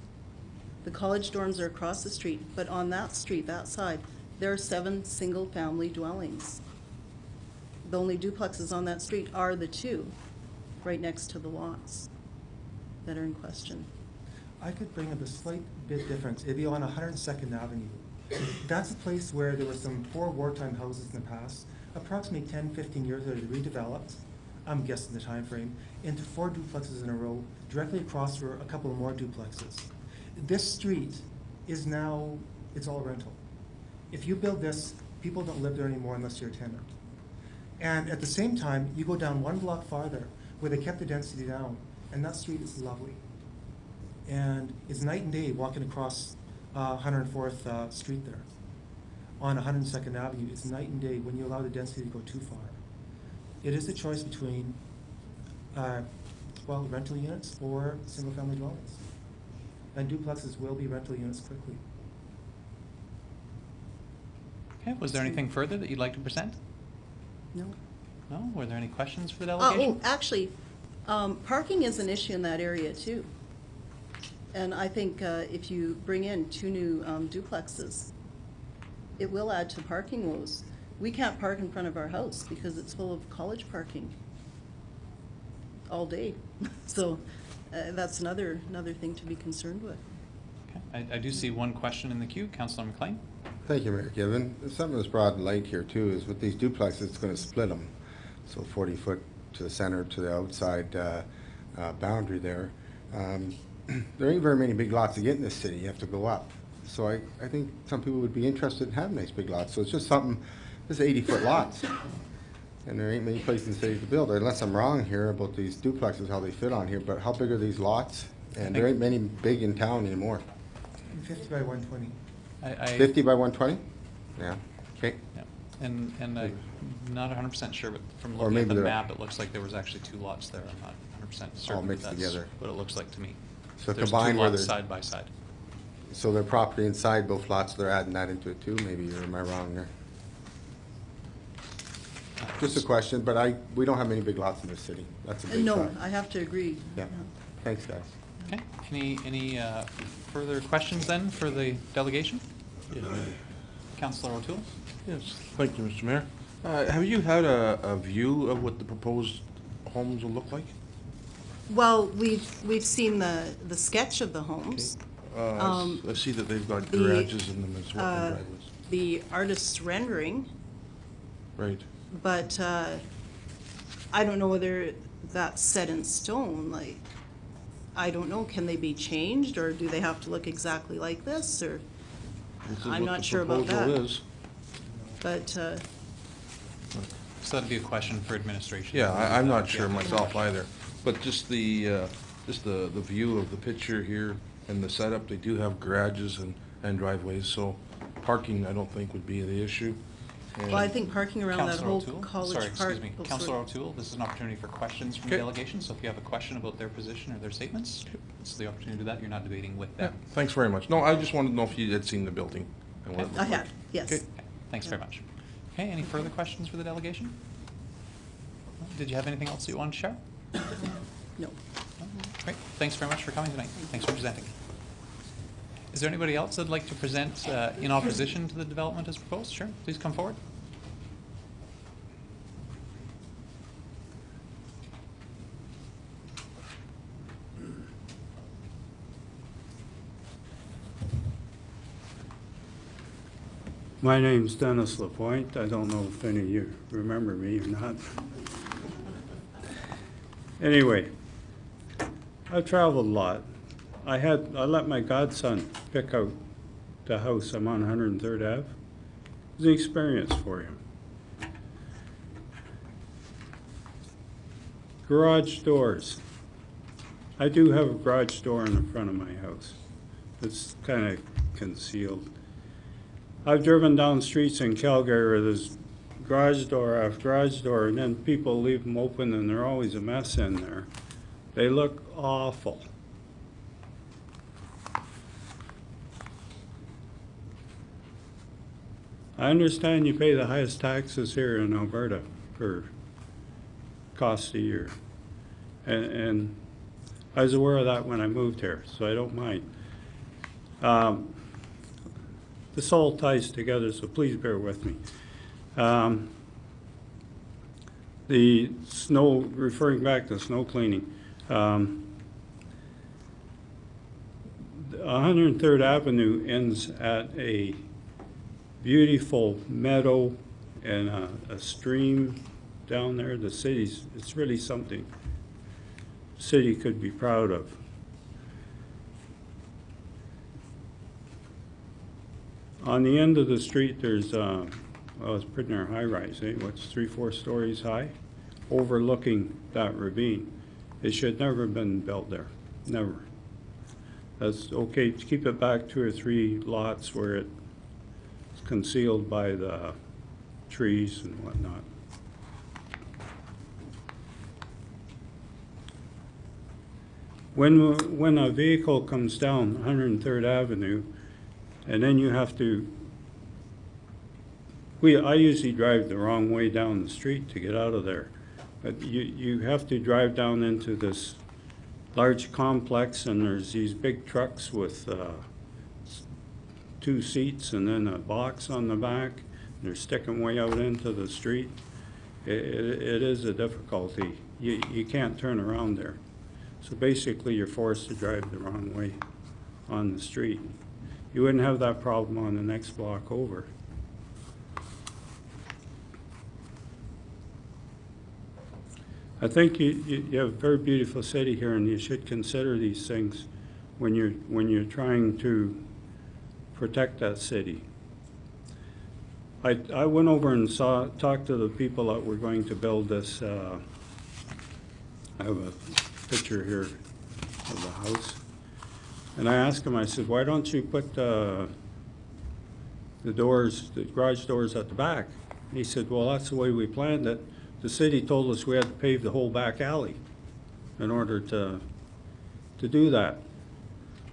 The college dorms are across the street, but on that street, that side, there are 7 single-family dwellings. The only duplexes on that street are the 2 right next to the lots that are in question. I could bring up a slight bit difference. It'd be on 102nd Avenue. That's a place where there were some 4 wartime houses in the past, approximately 10, 15 years ago, redeveloped, I'm guessing the time frame, into 4 duplexes in a row. Directly across were a couple more duplexes. This street is now, it's all rental. If you build this, people don't live there anymore unless you're a tenant. And at the same time, you go down 1 block farther where they kept the density down, and that street is lovely. And it's night and day walking across 104th Street there. On 102nd Avenue, it's night and day when you allow the density to go too far. It is a choice between, rental units or single-family dwellings. And duplexes will be rental units quickly. Okay, was there anything further that you'd like to present? No. No? Were there any questions for the delegation? Actually, parking is an issue in that area too. And I think if you bring in 2 new duplexes, it will add to parking woes. We can't park in front of our house because it's full of college parking all day. So that's another thing to be concerned with. Okay. I do see one question in the queue. Councilor McLean. Thank you, Mayor Given. Something that's brought to light here too is with these duplexes, it's going to split them. So 40 foot to the center to the outside boundary there. There ain't very many big lots to get in this city. You have to go up. So I think some people would be interested in having nice big lots. So it's just something, this is 80-foot lots. And there ain't many places in the city to build, unless I'm wrong here about these duplexes, how they fit on here. But how big are these lots? And there ain't many big in town anymore. 50 by 120. 50 by 120? Yeah, okay. Yeah. And I'm not 100% sure, but from Or looking at maybe the they're- map, it looks like there was actually 2 lots there. I'm not 100% certain. All mixed that's together. what it looks like to me. So There's combined 2 where lots they're- side by side. So their property inside both lots, they're adding that into it too, maybe, or am I wrong there? Just a question, but we don't have many big lots in this city. That's a big No, fact. I have to agree. Yeah, thanks, guys. Okay. Any further questions then for the delegation? Councilor O'Toole? Yes, thank you, Mr. Mayor. Have you had a view of what the proposed homes will look like? Well, we've seen the sketch of the homes. I see that they've got the, garages in them as well, and driveways. The artist's rendering, Right. but I don't know whether that's set in stone. Like, I don't know, can they be changed, or do they have to look exactly like this, or This is I'm what not the sure about proposal that. is. But So that'd be a question for administration. Yeah, I'm not sure myself either, but just the view of the picture here and the setup, they do have garages and driveways, so parking, I don't think would be the issue. And- Well, I think parking around that Councillor whole O'Toole? college Sorry, park. excuse me. oh, sorry. Councillor O'Toole, this is an opportunity for questions from the Okay. delegation, so if you have a question about their position or their statements, this is the opportunity to do that. You're not debating with Yeah, them. thanks very much. No, I just wanted to know if you had seen the building and what it looked I like. had, yes. Okay. Okay, thanks very much. Okay, any further questions for the delegation? Did you have anything else that you wanted to share? No. Great, thanks very much for coming tonight. Thanks for presenting. Is there anybody else that'd like to present in opposition to the development as proposed? Sure, please come forward. My name's Dennis Lapointe. I don't know if any of you remember me or not. Anyway, I've traveled a lot. I let my godson pick out the house. I'm on 103rd Ave. It was an experience for him. Garage doors. I do have a garage door in the front of my house. It's kind of concealed. I've driven down streets in Calgary where there's garage door after garage door, and then people leave them open and there's always a mess in there. They look awful. I understand you pay the highest taxes here in Alberta for cost a year. And I was aware of that when I moved here, so I don't mind. This all ties together, so please bear with me. The snow, referring back to snow cleaning, 103rd Avenue ends at a beautiful meadow and a stream down there. The city's, it's really something the city could be proud of. On the end of the street, there's, well, it's pretty near high rise, eh? What's 3-4 stories high? Overlooking that ravine. It should never have been built there, never. That's okay to keep it back 2 or 3 lots where it's concealed by the trees and whatnot. When a vehicle comes down 103rd Avenue, and then you have to, I usually drive the wrong way down the street to get out of there. But you have to drive down into this large complex, and there's these big trucks with 2 seats and then a box on the back. They're sticking way out into the street. It is a difficulty. You can't turn around there. So basically, you're forced to drive the wrong way on the street. You wouldn't have that problem on the next block over. I think you have a very beautiful city here, and you should consider these things when you're trying to protect that city. I went over and talked to the people that were going to build this. I have a picture here of the house. And I asked him, I said, why don't you put the garage doors at the back? He said, well, that's the way we planned it. The city told us we had to pave the whole back alley in order to do that.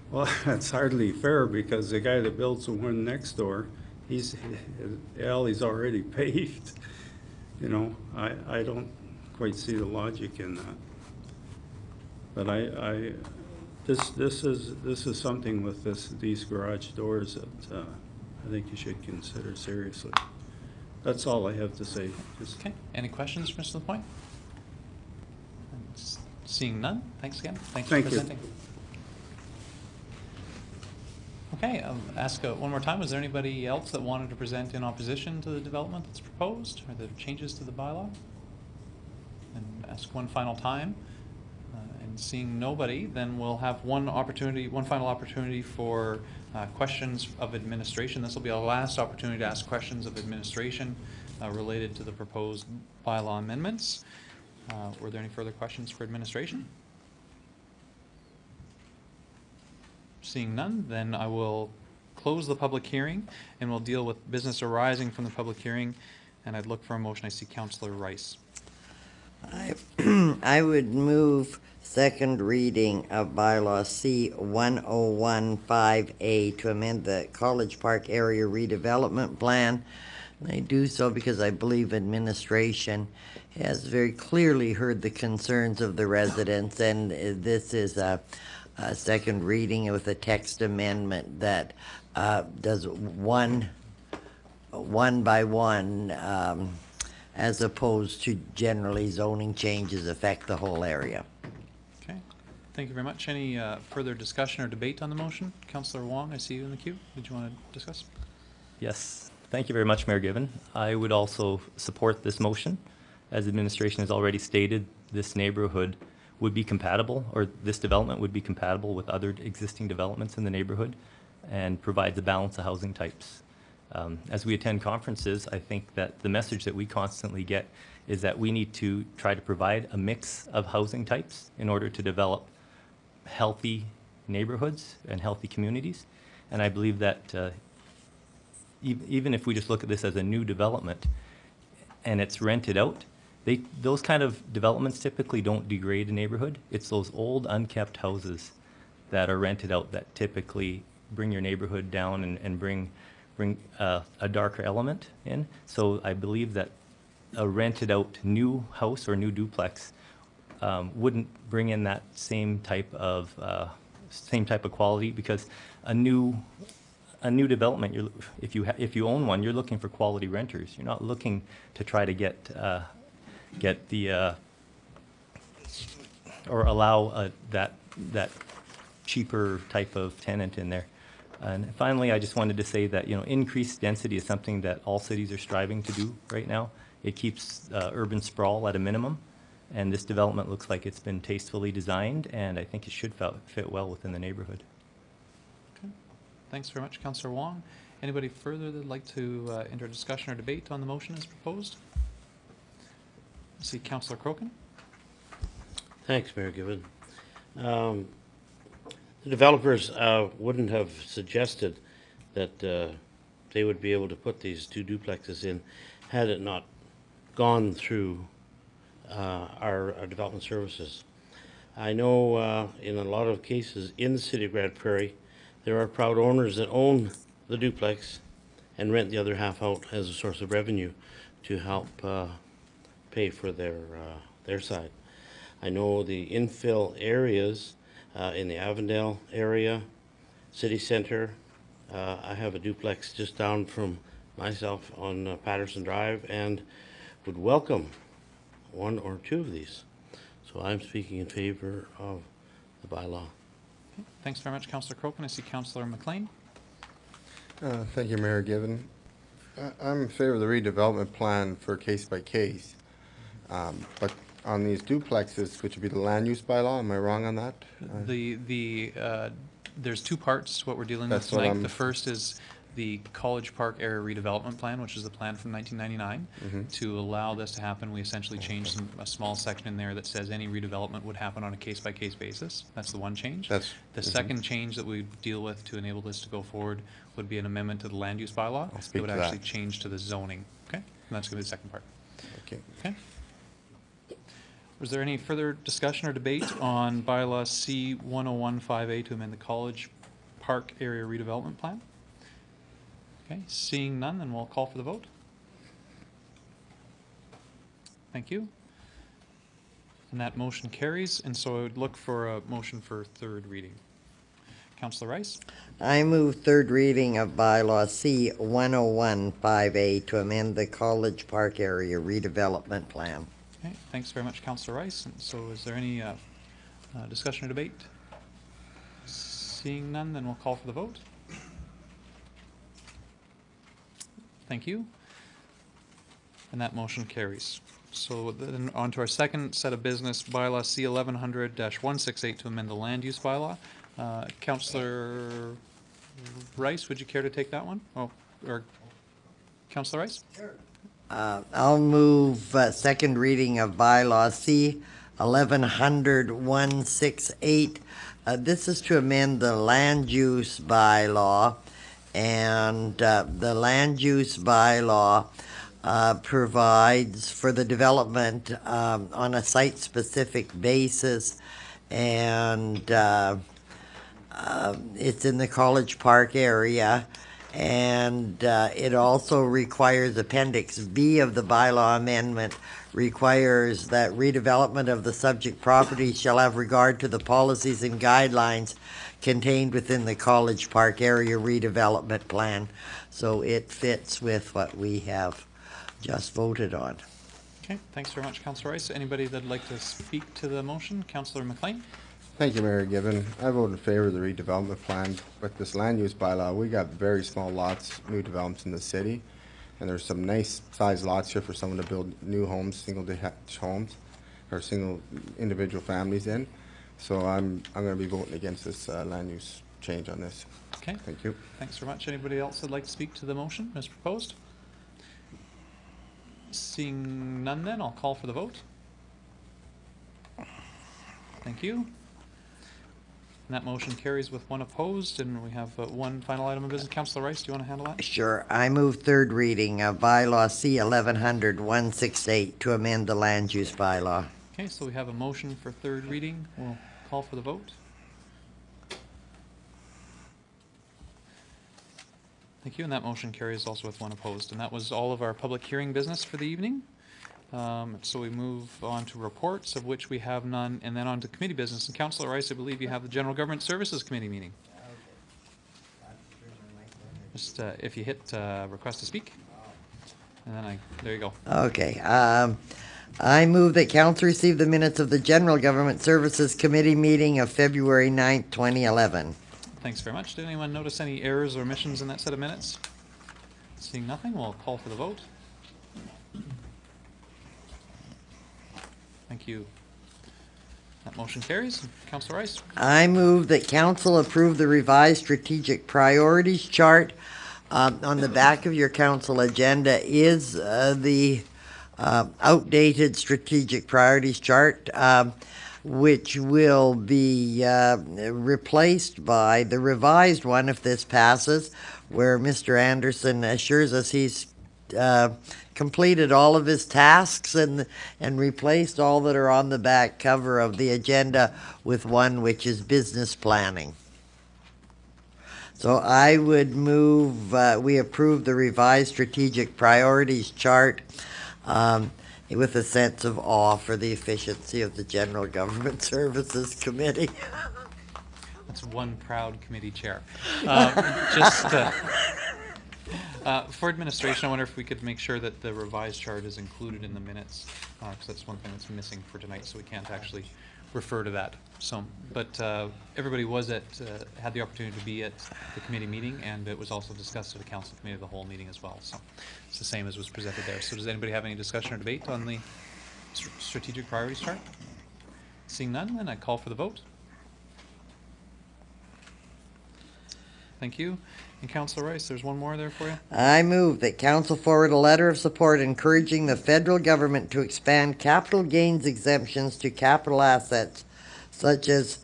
Well, that's hardly fair, because the guy that builds the one next door, the alley's already paved. You know, I don't quite see the logic in that. But this is something with these garage doors that I think you should consider seriously. That's all I have to say. Okay, any questions for Mr. Lapointe? Seeing none, thanks again. Thanks for Thank you. presenting. Okay, I'll ask one more time, is there anybody else that wanted to present in opposition to the development that's proposed, or the changes to the bylaw? And ask one final time. And seeing nobody, then we'll have one final opportunity for questions of administration. This will be our last opportunity to ask questions of administration related to the proposed bylaw amendments. Were there any further questions for administration? Seeing none, then I will close the public hearing, and we'll deal with business arising from the public hearing. And I'd look for a motion. I see Councillor Rice. I would move second reading of bylaw C 1015A to amend the College Park Area Redevelopment Plan. And I do so because I believe administration has very clearly heard the concerns of the residents, and this is a second reading with a text amendment that does one by one, as opposed to generally zoning changes affect the whole area. Okay, thank you very much. Any further discussion or debate on the motion? Councillor Wong, I see you in the queue. Did you want to discuss? Yes, thank you very much, Mayor Given. I would also support this motion. As administration has already stated, this neighborhood would be compatible, or this development would be compatible with other existing developments in the neighborhood and provides a balance of housing types. As we attend conferences, I think that the message that we constantly get is that we need to try to provide a mix of housing types in order to develop healthy neighborhoods and healthy communities. And I believe that even if we just look at this as a new development and it's rented out, those kind of developments typically don't degrade a neighborhood. It's those old unkept houses that are rented out that typically bring your neighborhood down and bring a darker element in. So I believe that a rented out new house or new duplex wouldn't bring in that same type of quality, because a new development, if you own one, you're looking for quality renters. You're not looking to try to get the or allow that cheaper type of tenant in there. And finally, I just wanted to say that, increased density is something that all cities are striving to do right now. It keeps urban sprawl at a minimum, and this development looks like it's been tastefully designed, and I think it should fit well within the neighborhood. Okay. Thanks very much, Councillor Wong. Anybody further that'd like to enter discussion or debate on the motion as proposed? I see Councillor Crokin. Thanks, Mayor Given. The developers wouldn't have suggested that they would be able to put these two duplexes in had it not gone through our development services. I know in a lot of cases in the city of Grande Prairie, there are proud owners that own the duplex and rent the other half out as a source of revenue to help pay for their side. I know the infill areas in the Avondale area, city center. I have a duplex just down from myself on Patterson Drive and would welcome one or two of these. So I'm speaking in favor of the bylaw. Okay. Thanks very much, Councillor Crokin. I see Councillor McLean. Thank you, Mayor Given. I'm in favor of the redevelopment plan for case by case. But on these duplexes, which would be the land use bylaw, am I wrong on that? There's two parts to what we're dealing with That's what tonight. I'm- The first is the College Park Area Redevelopment Plan, which is the plan from 1999. Mhm. To allow this to happen, we essentially changed a small section in there that says any redevelopment would happen on a case-by-case basis. That's the one change. That's- The mhm. second change that we deal with to enable this to go forward would be an amendment to the land use bylaw. I'll speak That would to that. actually change to the zoning, okay? And that's gonna be the second part. Okay. Okay. Was there any further discussion or debate on bylaw C 1015A to amend the College Park Area Redevelopment Plan? Okay, seeing none, then we'll call for the vote. Thank you. And that motion carries, and so I would look for a motion for third reading. Councillor Rice? I move third reading of bylaw C 1015A to amend the College Park Area Redevelopment Plan. Okay, thanks very much, Councillor Rice. And so is there any discussion or debate? Seeing none, then we'll call for the vote. Thank you. And that motion carries. So then on to our second set of business, bylaw C 1100-168 to amend the land use bylaw. Councillor Rice, would you care to take that one? Oh, or Councillor Rice? I'll move second reading of bylaw C 1100-168. This is to amend the land use bylaw And the land use bylaw provides for the development on a site-specific basis, and it's in the College Park area. And it also requires, Appendix B of the bylaw amendment requires that redevelopment of the subject property shall have regard to the policies and guidelines contained within the College Park area redevelopment plan. So it fits with what we have just voted on. Okay, thanks very much, Councillor Rice. Anybody that'd like to speak to the motion? Councillor McLean? Thank you, Mayor Given. I vote in favor of the redevelopment plan. With this land use bylaw, we got very small lots, new developments in the city. And there's some nice sized lots here for someone to build new homes, single detached homes, or single individual families in. So I'm gonna be voting against this land use change on this. Okay. Thank you. Thanks very much. Anybody else that'd like to speak to the motion as proposed? Seeing none then, I'll call for the vote. Thank you. And that motion carries with one opposed, and we have one final item of business. Councillor Rice, do you want to handle that? Sure. I move third reading of bylaw C 1100-168 to amend the land use bylaw. Okay, so we have a motion for third reading. We'll call for the vote. Thank you, and that motion carries also with one opposed. And that was all of our public hearing business for the evening. So we move on to reports, of which we have none, and then on to committee business. And Councillor Rice, I believe you have the General Government Services Committee meeting. Just if you hit request to speak, and then there you go. Okay. I move that council receive the minutes of the General Government Services Committee meeting of February 9th, 2011. Thanks very much. Did anyone notice any errors or omissions in that set of minutes? Seeing nothing, we'll call for the vote. Thank you. That motion carries. Councillor Rice? I move that council approve the revised strategic priorities chart. On the back of your council agenda is the outdated strategic priorities chart, which will be replaced by the revised one if this passes, where Mr. Anderson assures us he's completed all of his tasks and replaced all that are on the back cover of the agenda with one which is business planning. So I would move we approve the revised strategic priorities chart with a sense of awe for the efficiency of the General Government Services Committee. That's one proud committee chair. For administration, I wonder if we could make sure that the revised chart is included in the minutes, because that's one thing that's missing for tonight, so we can't actually refer to that. So, but everybody was had the opportunity to be at the committee meeting, and it was also discussed at the council committee of the whole meeting as well. So it's the same as was presented there. So does anybody have any discussion or debate on the strategic priorities chart? Seeing none, then I call for the vote. Thank you. And Councillor Rice, there's one more there for you. I move that council forward a letter of support encouraging the federal government to expand capital gains exemptions to capital assets such as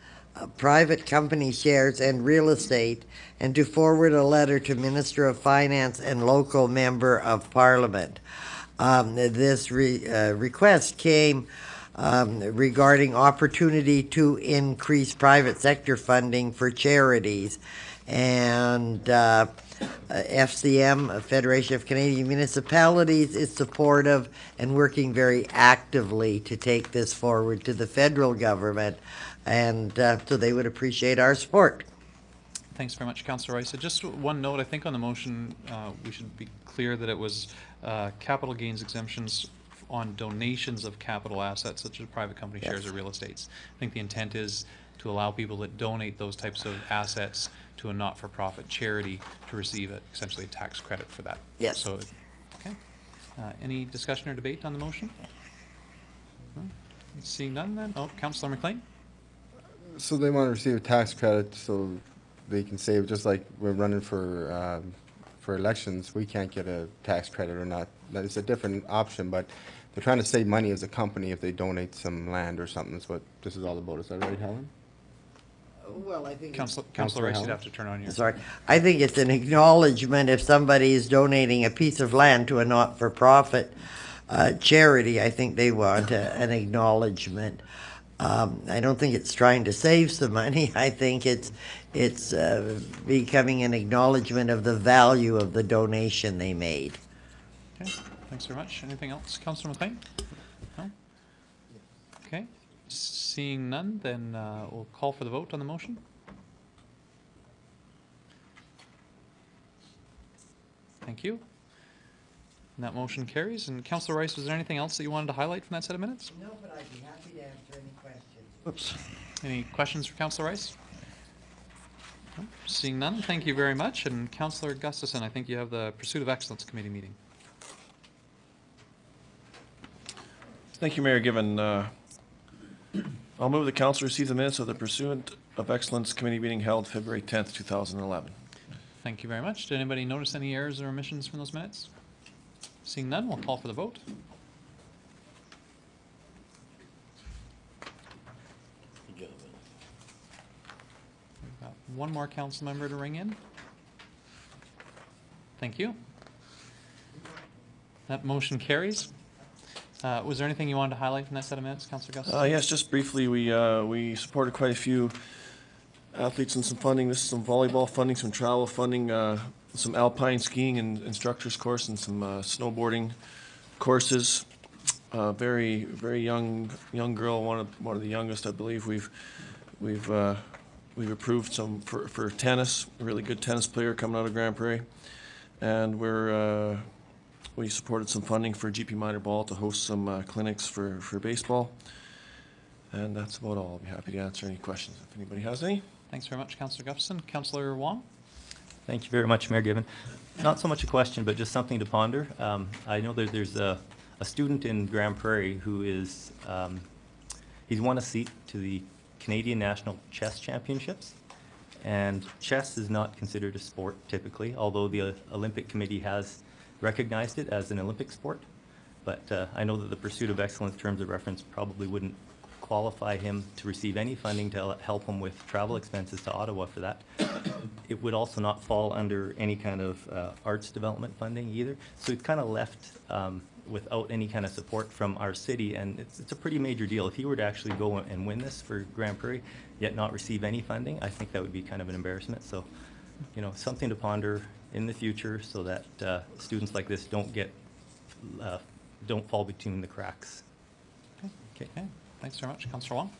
private company shares and real estate, and to forward a letter to Minister of Finance and local member of Parliament. This request came regarding opportunity to increase private sector funding for charities. And FCM, Federation of Canadian Municipalities, is supportive and working very actively to take this forward to the federal government, and so they would appreciate our support. Thanks very much, Councillor Rice. Just one note, I think on the motion, we should be clear that it was capital gains exemptions on donations of capital assets such as private company shares or real estates. I think the intent is to allow people that donate those types of assets to a not-for-profit charity to receive essentially a tax credit for that. Yes. So, okay. Any discussion or debate on the motion? No? Seeing none then? Oh, Councillor McLean? So they want to receive a tax credit so they can save, just like we're running for elections, we can't get a tax credit or not. That is a different option, but they're trying to save money as a company if they donate some land or something. That's what this is all about. Is that right, Helen? Well, I think. Councillor Rice, you'd have to turn on your. Sorry. I think it's an acknowledgement if somebody is donating a piece of land to a not-for-profit charity. I think they want an acknowledgement. I don't think it's trying to save some money. I think it's becoming an acknowledgement of the value of the donation they made. Okay, thanks very much. Anything else, Councillor McLean? No? Okay, seeing none, then we'll call for the vote on the motion. Thank you. And that motion carries. And Councillor Rice, was there anything else that you wanted to highlight from that set of minutes? No, but I'd be happy to answer any questions. Whoops. Any questions for Councillor Rice? No? Seeing none, thank you very much. And Councillor Gustafson, I think you have the Pursuit of Excellence Committee meeting. Thank you, Mayor Given. I'll move the council receive the minutes of the Pursuit of Excellence Committee meeting held February 10th, 2011. Thank you very much. Did anybody notice any errors or omissions from those minutes? Seeing none, we'll call for the vote. Good job. We've got one more council member to ring in. Thank you. That motion carries. Was there anything you wanted to highlight from that set of minutes, Councillor Gustafson? Yes, just briefly, we supported quite a few athletes and some funding. This is some volleyball funding, some travel funding, some alpine skiing and instructors course, and some snowboarding courses. Very young girl, one of the youngest, I believe. We've approved some for tennis. A really good tennis player coming out of Grand Prairie, and we supported some funding for GP Minor Ball to host some clinics for baseball. And that's about all. I'll be happy to answer any questions if anybody has any. Thanks very much, Councillor Gustafson. Councillor Wong? Thank you very much, Mayor Given. Not so much a question, but just something to ponder. I know that there's a student in Grand Prairie who is, he's won a seat to the Canadian National Chess Championships. And chess is not considered a sport typically, although the Olympic Committee has recognized it as an Olympic sport. But I know that the Pursuit of Excellence terms of reference probably wouldn't qualify him to receive any funding to help him with travel expenses to Ottawa for that. It would also not fall under any kind of arts development funding either. So it's kind of left without any kind of support from our city, and it's a pretty major deal. If he were to actually go and win this for Grand Prairie, yet not receive any funding, I think that would be kind of an embarrassment. So, you know, something to ponder in the future so that students like this don't fall between the cracks. Okay. Thanks very much, Councillor Wong.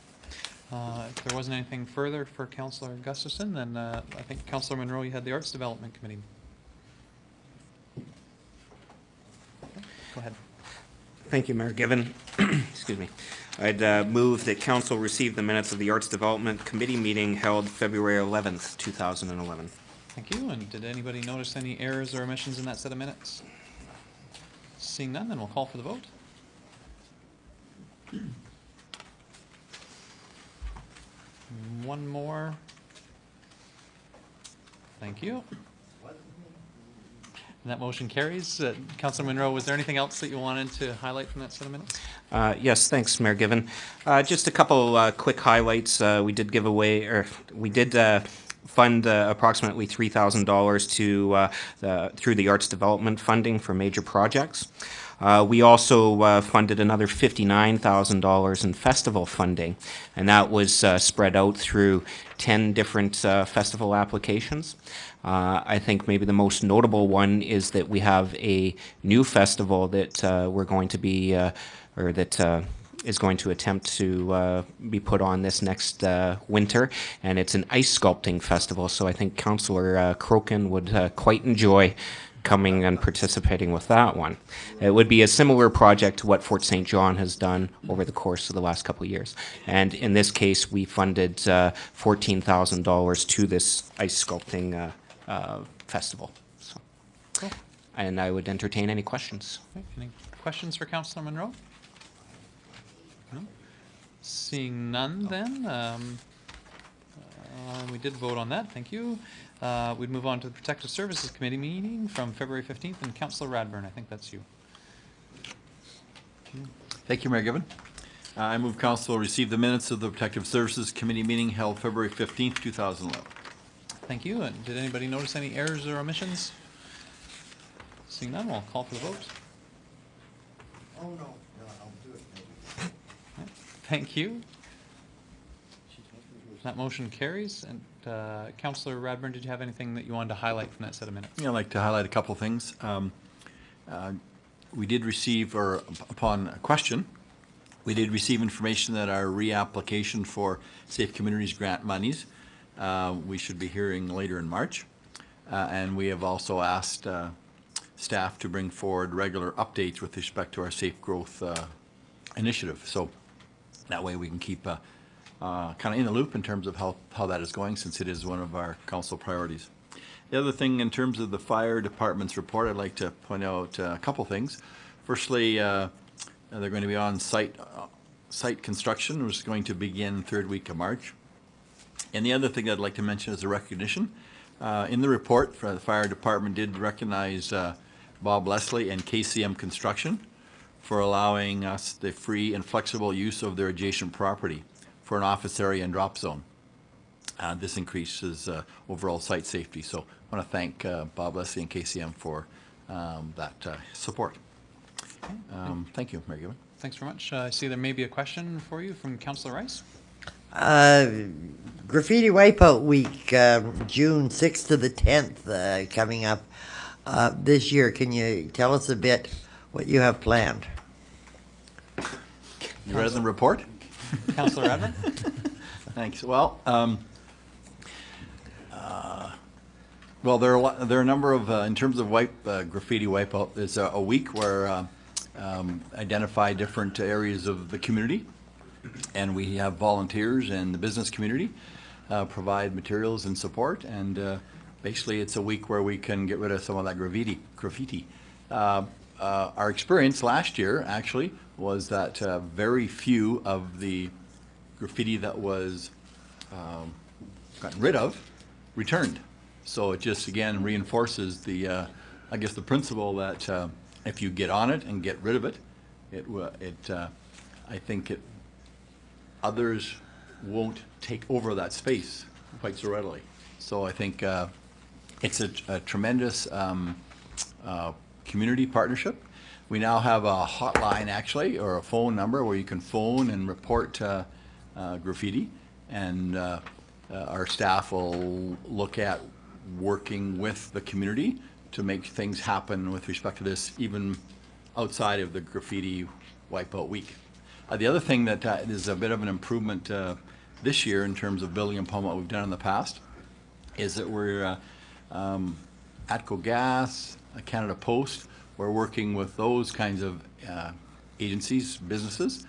If there wasn't anything further for Councillor Gustafson, then I think Councillor Monroe, you had the Arts Development Committee. Okay, go ahead. Thank you, Mayor Given. Excuse me. I'd move that council receive the minutes of the Arts Development Committee meeting held February 11th, 2011. Thank you. And did anybody notice any errors or omissions in that set of minutes? Seeing none, then we'll call for the vote. One more. Thank you. And that motion carries. Councillor Monroe, was there anything else that you wanted to highlight from that set of minutes? Yes, thanks, Mayor Given. Just a couple quick highlights. We did give away, or we did fund approximately $3,000 to through the Arts Development funding for major projects. We also funded another $59,000 in festival funding, and that was spread out through 10 different festival applications. I think maybe the most notable one is that we have a new festival that we're going to be, or that is going to attempt to be put on this next winter, and it's an ice sculpting festival, so I think Councillor Crokin would quite enjoy coming and participating with that one. It would be a similar project to what Fort St. John has done over the course of the last couple of years. And in this case, we funded $14,000 to this ice sculpting festival. So, cool. And I would entertain any questions. Okay. Any questions for Councillor Monroe? No? Seeing none, then. We did vote on that. Thank you. We'd move on to the Protective Services Committee meeting from February 15th, and Councillor Radburn, I think that's you. Thank you, Mayor Given. I move council receive the minutes of the Protective Services Committee meeting held February 15th, 2011. Thank you. And did anybody notice any errors or omissions? Seeing none, we'll call for the vote. Oh, no, I'll do it. Thank you. That motion carries. And Councillor Radburn, did you have anything that you wanted to highlight from that set of minutes? Yeah, I'd like to highlight a couple things. We did receive, or upon a question, we did receive information that our reapplication for Safe Communities grant monies, we should be hearing later in March. And we have also asked staff to bring forward regular updates with respect to our safe growth initiative. So that way we can keep kind of in the loop in terms of how that is going, since it is one of our council priorities. The other thing, in terms of the fire department's report, I'd like to point out a couple things. Firstly, they're going to be on site construction, which is going to begin third week of March. And the other thing I'd like to mention is a recognition. In the report, the fire department did recognize Bob Leslie and KCM Construction for allowing us the free and flexible use of their adjacent property for an office area and drop zone. This increases overall site safety. So I want to thank Bob Leslie and KCM for that support. Thank you, Mayor Gibbon. Thanks very much. I see there may be a question for you from Councillor Rice. Graffiti Wipeout Week, June 6th to the 10th, coming up this year. Can you tell us a bit what you have planned? You read the report? Councillor Radburn? Thanks. Well, there are a number of, in terms of graffiti wipeout, there's a week where identify different areas of the community, and we have volunteers and the business community provide materials and support, and basically it's a week where we can get rid of some of that graffiti. Our experience last year actually was that very few of the graffiti that was gotten rid of returned. So it just again reinforces the, I guess, the principle that if you get on it and get rid of it, I think others won't take over that space quite so readily. So I think it's a tremendous community partnership. We now have a hotline actually, or a phone number where you can phone and report graffiti, and our staff will look at working with the community to make things happen with respect to this, even outside of the Graffiti Wipeout Week. The other thing that is a bit of an improvement this year in terms of building upon what we've done in the past is that we're ATCO Gas, Canada Post, we're working with those kinds of agencies, businesses,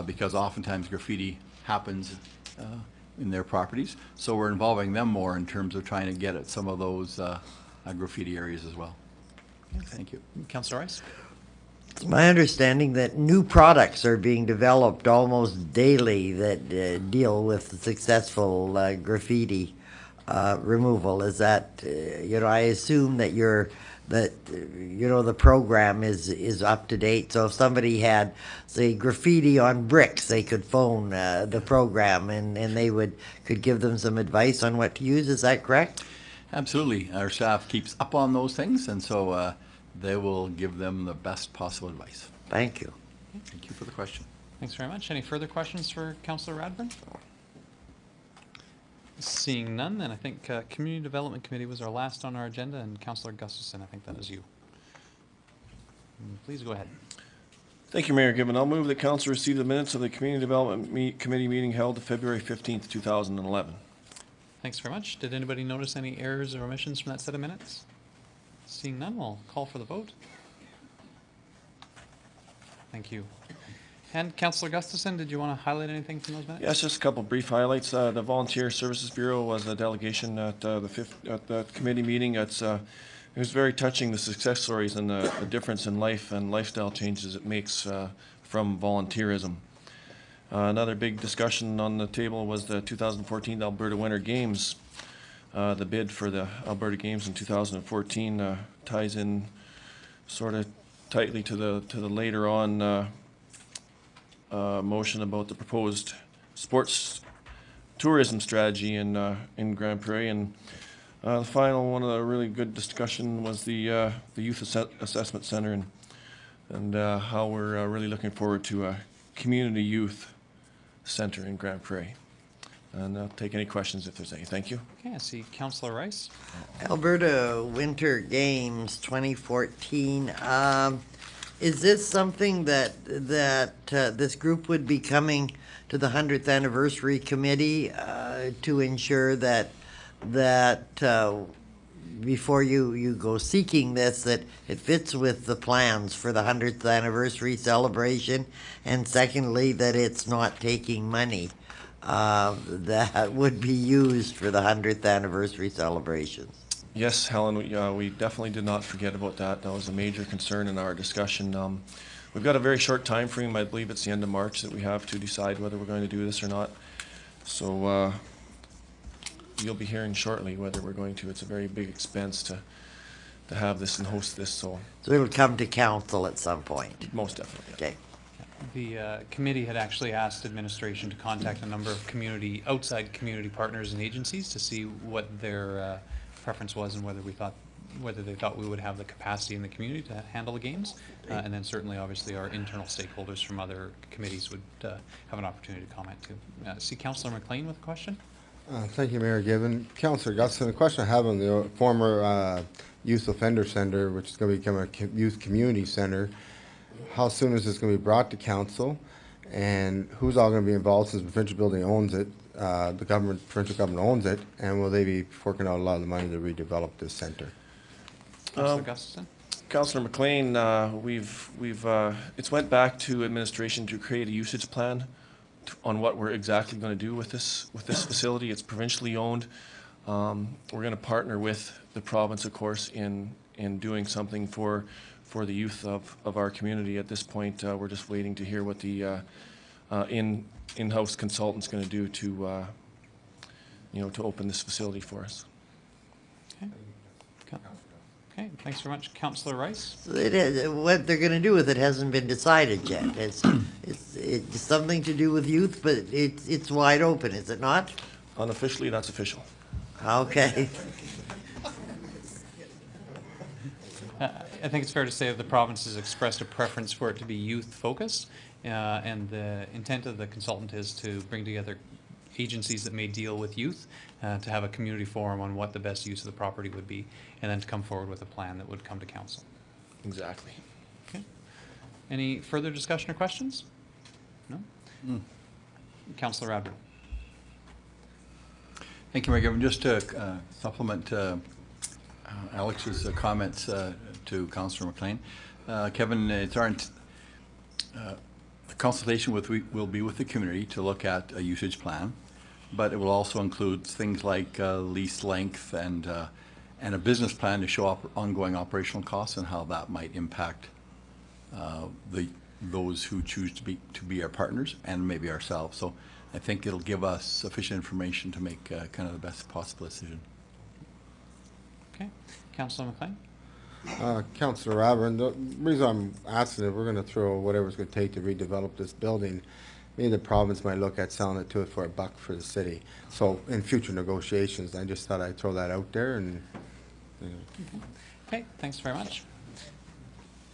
because oftentimes graffiti happens in their properties. So we're involving them more in terms of trying to get at some of those graffiti areas as well. Thank you. Councillor Rice? It's my understanding that new products are being developed almost daily that deal with the successful graffiti removal. Is that, I assume that the program is up to date. So if somebody had, say, graffiti on bricks, they could phone the program and they could give them some advice on what to use. Is that correct? Absolutely. Our staff keeps up on those things, and so they will give them the best possible advice. Thank you. Thank you for the question. Thanks very much. Any further questions for Councillor Radburn? Seeing none, then I think Community Development Committee was our last on our agenda, and Councillor Gustafson, I think that is you. Please go ahead. Thank you, Mayor Gibbon. I'll move that council receive the minutes of the Community Development Committee meeting held February 15th, 2011. Thanks very much. Did anybody notice any errors or omissions from that set of minutes? Seeing none, we'll call for the vote. Thank you. And Councillor Gustafson, did you want to highlight anything from those minutes? Yes, just a couple brief highlights. The Volunteer Services Bureau was a delegation at the committee meeting. It was very touching, the success stories and the difference in life and lifestyle changes it makes from volunteerism. Another big discussion on the table was the 2014 Alberta Winter Games. The bid for the Alberta Games in 2014 ties in sort of tightly to the later on motion about the proposed sports tourism strategy in Grand Prairie. And the final one of the really good discussion was the Youth Assessment Center and how we're really looking forward to a community youth center in Grand Prairie. And I'll take any questions if there's any. Thank you. Okay, I see Councillor Rice. Alberta Winter Games 2014. Is this something that this group would be coming to the 100th anniversary committee to ensure that before you go seeking this, that it fits with the plans for the 100th anniversary celebration, and secondly, that it's not taking money that would be used for the 100th anniversary celebrations? Yes, Helen, we definitely did not forget about that. That was a major concern in our discussion. We've got a very short time frame. I believe it's the end of March that we have to decide whether we're going to do this or not. So you'll be hearing shortly whether we're going to. It's a very big expense to have this and host this. So it'll come to council at some point? Most definitely. Yeah. Okay. The committee had actually asked administration to contact a number of outside community partners and agencies to see what their preference was and whether they thought we would have the capacity in the community to handle the games. And then certainly, obviously, our internal stakeholders from other committees would have an opportunity to comment too. See Councillor McLean with a question? Thank you, Mayor Given. Councillor Gustin, the question I have on the former Youth Offender Center, which is going to become a youth community center, how soon is this going to be brought to council, and who's all going to be involved since the provincial building owns it, the provincial government owns it, and will they be forking out a lot of the money to redevelop this center? Councillor Gustafson? Councillor McLean, it's went back to administration to create a usage plan on what we're exactly going to do with this facility. It's provincially owned. We're going to partner with the province, of course, in doing something for the youth of our community. At this point, we're just waiting to hear what the in-house consultant's going to do to open this facility for us. Okay, thanks very much. Councillor Rice? What they're going to do with it hasn't been decided yet. It's something to do with youth, but it's wide open, is it not? Unofficially, that's official. Okay. I think it's fair to say that the province has expressed a preference for it to be youth-focused, and the intent of the consultant is to bring together agencies that may deal with youth to have a community forum on what the best use of the property would be, and then to come forward with a plan that would come to council. Exactly. Okay. Any further discussion or questions? No? Councillor Radbourne. Thank you, Mayor Given. Just to supplement Alex's comments to Councillor McLean. Kevin, the consultation will be with the community to look at a usage plan, but it will also include things like lease length and a business plan to show ongoing operational costs and how that might impact those who choose to be our partners and maybe ourselves. So I think it'll give us sufficient information to make kind of the best possible decision. Okay. Councillor McLean? Councillor Radbourne, the reason I'm asking if we're going to throw whatever it's going to take to redevelop this building, maybe the province might look at selling it to it for $1 for the city. So in future negotiations, I just thought I'd throw that out there. And Okay, thanks very much.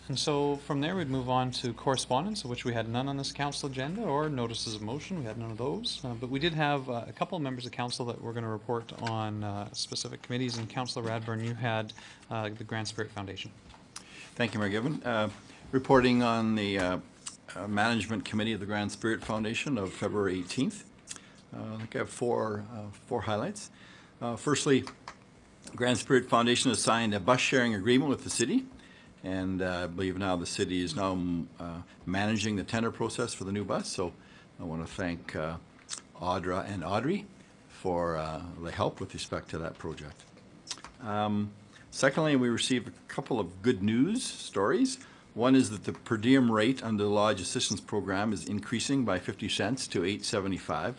And so from there, we'd move on to correspondence, of which we had none on this council agenda, or notices of motion. We had none of those. But we did have a couple of members of council that were going to report on specific committees. And Councillor Radbourne, you had the Grand Spirit Foundation. Thank you, Mayor Given. Reporting on the Management Committee of the Grand Spirit Foundation of February 18th. I think I have four highlights. Firstly, Grand Spirit Foundation has signed a bus sharing agreement with the city, and I believe now the city is now managing the tender process for the new bus. So I want to thank Audra and Audrey for the help with respect to that project. Secondly, we received a couple of good news stories. One is that the per diem rate under the Lodge Assistance Program is increasing by 50 cents to $8.75.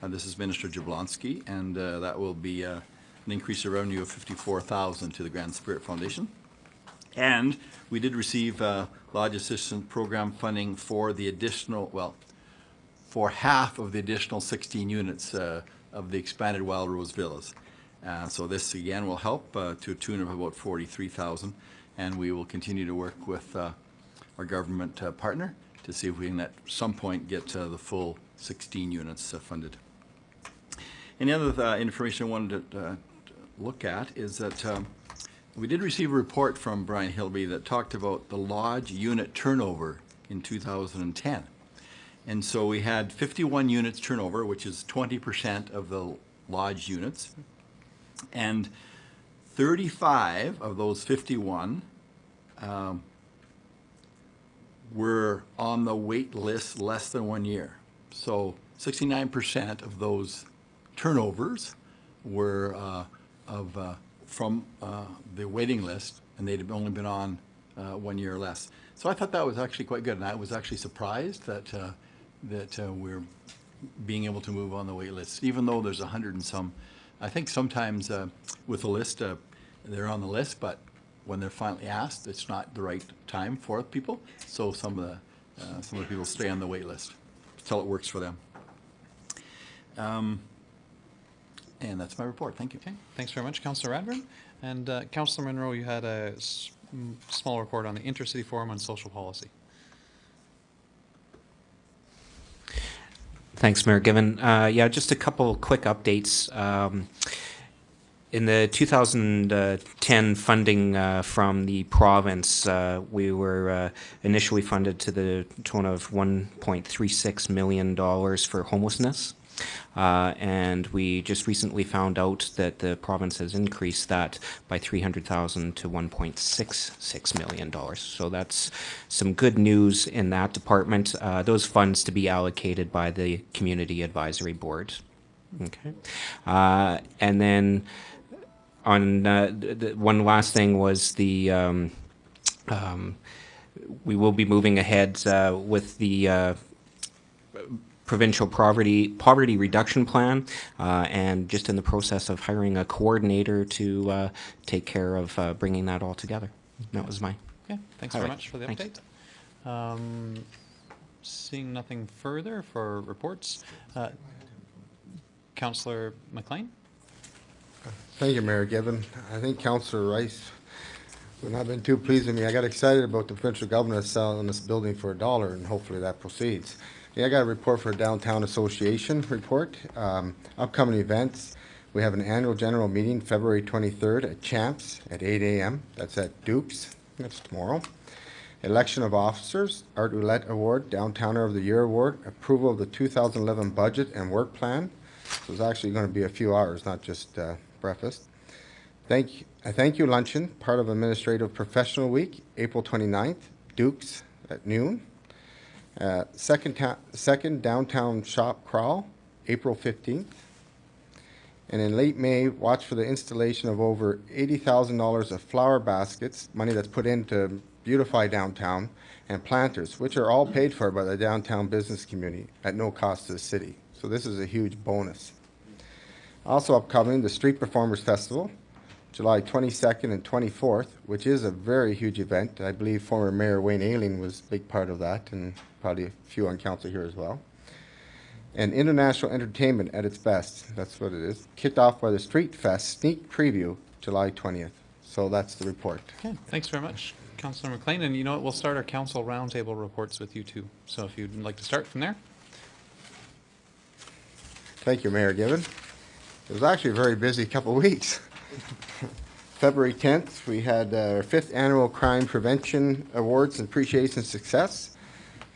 This is Minister Jablonski, and that will be an increase of revenue of $54,000 to the Grand Spirit Foundation. And we did receive Lodge Assistance Program funding for the additional, well, for half of the additional 16 units of the expanded Wild Rose Villas. So this again will help to a tune of about $43,000, and we will continue to work with our government partner to see if we can at some point get the full 16 units funded. And the other information I wanted to look at is that we did receive a report from Brian Hilby that talked about the lodge unit turnover in 2010. And so we had 51 units turnover, which is 20% of the lodge units. And 35 of those 51 were on the wait list less than 1 year. So 69% of those turnovers were from the waiting list, and they'd only been on 1 year or less. So I thought that was actually quite good, and I was actually surprised that we're being able to move on the wait list, even though there's 100 and some. I think sometimes with the list, they're on the list, but when they're finally asked, it's not the right time for people. So some of the people stay on the wait list until it works for them. And that's my report. Thank you. Okay, thanks very much, Councillor Radburn. And Councillor Munro, you had a small report on the Intercity Forum on Social Policy. Thanks, Mayor Given. Yeah, just a couple quick updates. In the 2010 funding from the province, we were initially funded to the tune of $1.36 million for homelessness. And we just recently found out that the province has increased that by $300,000 to $1.66 million. So that's some good news in that department. Those funds to be allocated by the Community Advisory Board. Okay. And then on the one last thing was the we will be moving ahead with the provincial poverty reduction plan, and just in the process of hiring a coordinator to take care of bringing that all together. That was my Thanks very much for the Thanks. update. Seeing nothing further for reports, Councillor McLean. Thank you, Mayor Given. I think Councillor Rice would not have been too pleased with me. I got excited about the provincial governor selling this building for $1, and hopefully that proceeds. Yeah, I got a report for Downtown Association report. Upcoming events. We have an annual general meeting February 23rd at Champs at 8 a.m. That's at Duke's. That's tomorrow. Election of officers, Art Roulette Award, Downtowner of the Year Award, approval of the 2011 budget and work plan. So it's actually going to be a few hours, not just breakfast. A thank you luncheon, part of Administrative Professional Week, April 29th, Duke's at noon. Second downtown shop crawl, April 15th. And in late May, watch for the installation of over $80,000 of flower baskets, money that's put in to beautify downtown, and planters, which are all paid for by the downtown business community at no cost to the city. So this is a huge bonus. Also upcoming, the Street Performers Festival, July 22nd and 24th, which is a very huge event. I believe former Mayor Wayne Ailing was a big part of that, and probably a few on council here as well. And international entertainment at its best, that's what it is. Kicked off by the Street Fest sneak preview, July 20th. So that's the report. Okay, thanks very much, Councillor McLean. And you know what, we'll start our council roundtable reports with you too. So if you'd like to start from there. Thank you, Mayor Given. It was actually a very busy couple of weeks. February 10th, we had our 5th Annual Crime Prevention Awards and Appreciation Success.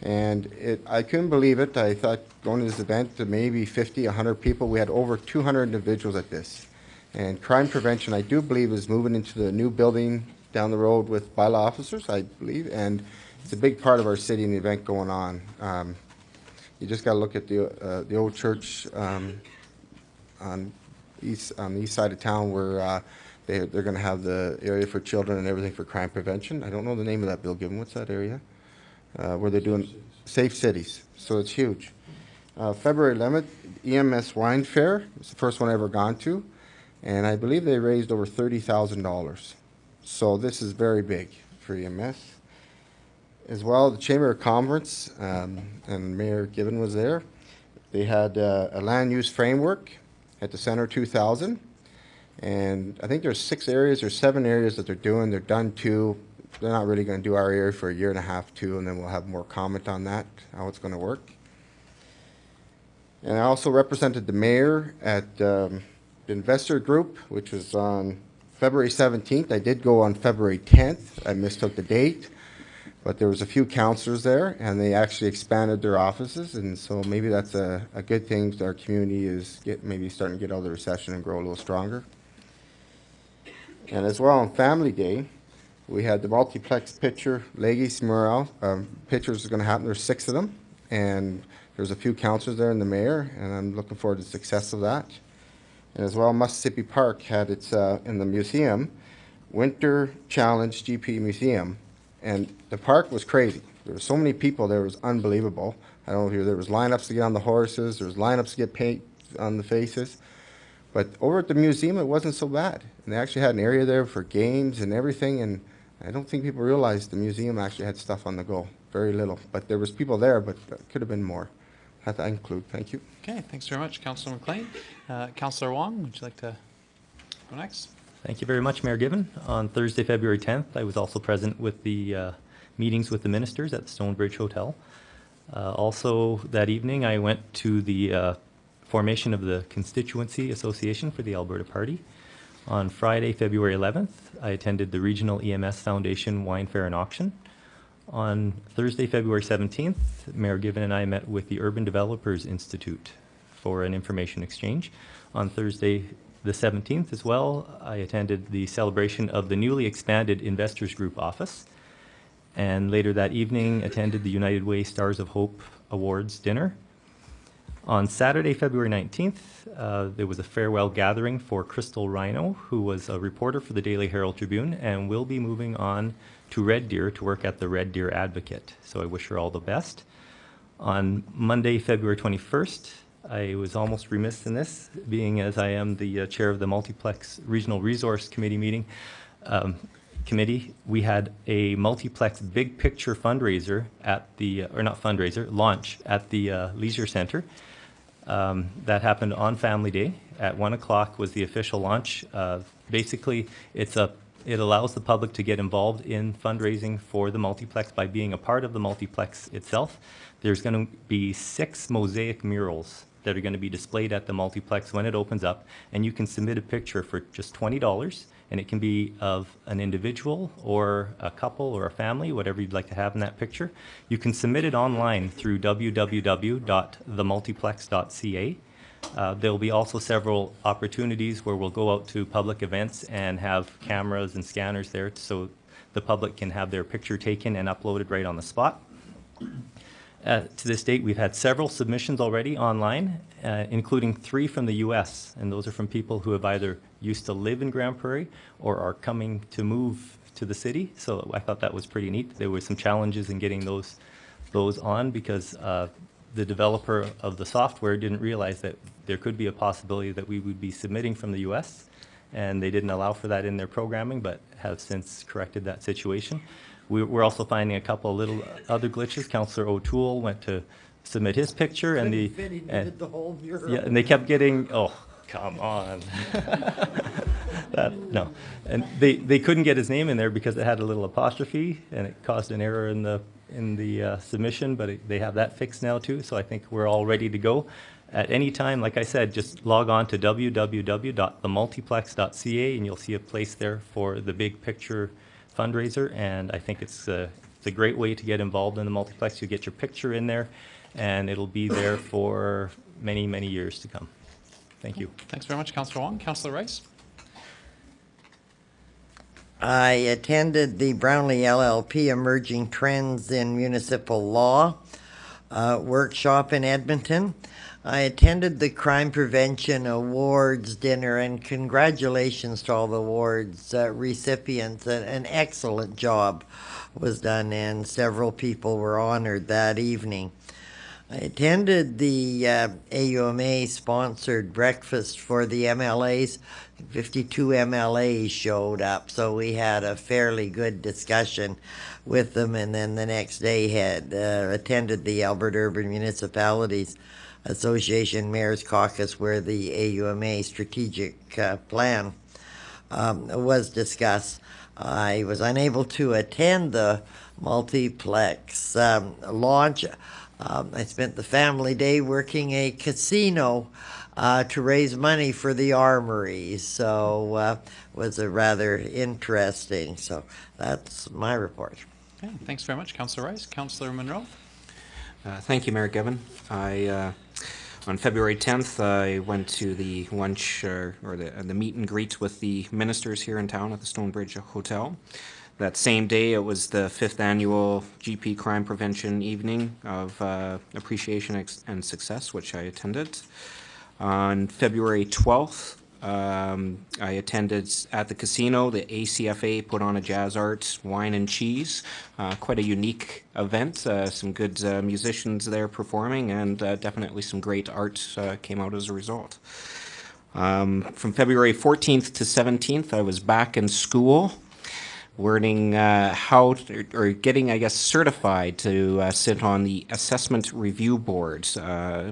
And I couldn't believe it. I thought going to this event to maybe 50, 100 people. We had over 200 individuals at this. And crime prevention, I do believe, is moving into the new building down the road with bylaw officers, I believe. And it's a big part of our city and the event going on. You just got to look at the old church on the east side of town where they're going to have the area for children and everything for crime prevention. I don't know the name of that, Bill Given. What's that area? Where they're doing Safe Cities. So it's huge. February 11th, EMS Wine Fair. It's the first one I ever gone to. And I believe they raised over $30,000. So this is very big. for EMS. As well, the Chamber of Commerce, and Mayor Given was there. They had a land use framework at the Center 2000. And I think there's 6 areas or 7 areas that they're doing. They're done 2. They're not really going to do our area for a year and a half, 2, and then we'll have more comment on that, how it's going to work. And I also represented the mayor at the investor group, which was on February 17th. I did go on February 10th. I mistook the date, but there was a few councillors there, and they actually expanded their offices, and so maybe that's a good thing. Our community is maybe starting to get out of the recession and grow a little stronger. And as well on Family Day, we had the multiplex picture, Legis Mural. Pictures are going to happen. There's 6 of them, and there's a few councillors there and the mayor, and I'm looking forward to the success of that. And as well, Mississippi Park had its, in the museum, Winter Challenge GP Museum, and the park was crazy. There were so many people there, it was unbelievable. I don't know if there was lineups to get on the horses, there was lineups to get paint on the faces. But over at the museum, it wasn't so bad. And they actually had an area there for games and everything, and I don't think people realized the museum actually had stuff on the go. Very little. But there was people there, but could have been more. That I include. Thank you. Okay, thanks very much, Councillor McLean. Councillor Wong, would you like to go next? Thank you very much, Mayor Given. On Thursday, February 10th, I was also present with the meetings with the ministers at the Stonebridge Hotel. Also that evening, I went to the formation of the Constituency Association for the Alberta Party. On Friday, February 11th, I attended the Regional EMS Foundation Wine Fair and Auction. On Thursday, February 17th, Mayor Given and I met with the Urban Developers Institute for an information exchange. On Thursday, the 17th as well, I attended the celebration of the newly expanded Investors Group office. And later that evening, attended the United Way Stars of Hope Awards dinner. On Saturday, February 19th, there was a farewell gathering for Crystal Rhino, who was a reporter for the Daily Herald Tribune and will be moving on to Red Deer to work at the Red Deer Advocate. So I wish her all the best. On Monday, February 21st, I was almost remiss in this, being as I am the chair of the Multiplex Regional Resource Committee committee. We had a multiplex big picture fundraiser at the, or not fundraiser, launch at the Leisure Center. That happened on Family Day. At 1 o'clock was the official launch. Basically, it allows the public to get involved in fundraising for the multiplex by being a part of the multiplex itself. There's going to be 6 mosaic murals that are going to be displayed at the multiplex when it opens up, and you can submit a picture for just $20, and it can be of an individual or a couple or a family, whatever you'd like to have in that picture. You can submit it online through www.themultiplex.ca. There will be also several opportunities where we'll go out to public events and have cameras and scanners there so the public can have their picture taken and uploaded right on the spot. To this date, we've had several submissions already online, including 3 from the U.S., and those are from people who have either used to live in Grand Prairie or are coming to move to the city. So I thought that was pretty neat. There were some challenges in getting those on because the developer of the software didn't realize that there could be a possibility that we would be submitting from the U.S., and they didn't allow for that in their programming, but have since corrected that situation. We're also finding a couple of little other glitches. Councillor O'Toole went to submit his picture, and did the whole mural. yeah, and they kept getting, oh, come on. No, and they couldn't get his name in there because it had a little apostrophe, and it caused an error in the submission. But they have that fixed now too, so I think we're all ready to go. At any time, like I said, just log on to www.themultiplex.ca, and you'll see a place there for the big picture fundraiser, and I think it's a great way to get involved in the multiplex. You get your picture in there, and it'll be there for many, many years to come. Thank you. Thanks very much, Councillor Wong. Councillor Rice? I attended the Brownlee LLP Emerging Trends in Municipal Law workshop in Edmonton. I attended the Crime Prevention Awards dinner, and congratulations to all the awards recipients. An excellent job was done, and several people were honored that evening. I attended the AUMA-sponsored breakfast for the MLAs. 52 MLAs showed up, so we had a fairly good discussion with them, and then the next day had attended the Alberta Urban Municipalities Association Mayor's Caucus, where the AUMA strategic plan was discussed. I was unable to attend the multiplex launch. I spent the family day working a casino to raise money for the armory, so was a rather interesting. So that's my report. Okay, thanks very much, Councillor Rice. Councillor Monroe? Thank you, Mayor Given. On February 10th, I went to the lunch or the meet and greet with the ministers here in town at the Stonebridge Hotel. That same day, it was the 5th annual GP Crime Prevention Evening of Appreciation and Success, which I attended. On February 12th, I attended at the casino. The ACFA put on a jazz art wine and cheese, quite a unique event. Some good musicians there performing, and definitely some great art came out as a result. From February 14th to 17th, I was back in school, learning how to, or getting, I guess, certified to sit on the assessment review board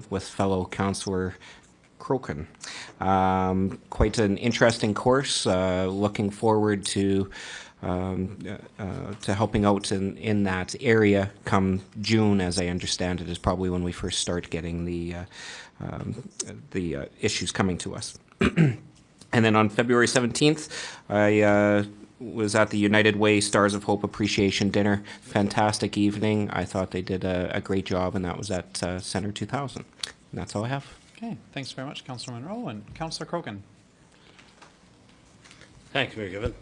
with fellow Councillor Crokin. Quite an interesting course. Looking forward to helping out in that area come June, as I understand it, is probably when we first start getting the issues coming to us. And then on February 17th, I was at the United Way Stars of Hope Appreciation Dinner. Fantastic evening. I thought they did a great job, and that was at Centre 2000. And that's all I have. Okay, thanks very much, Councillor Monroe. And Councillor Crokin? Thanks, Mayor Given.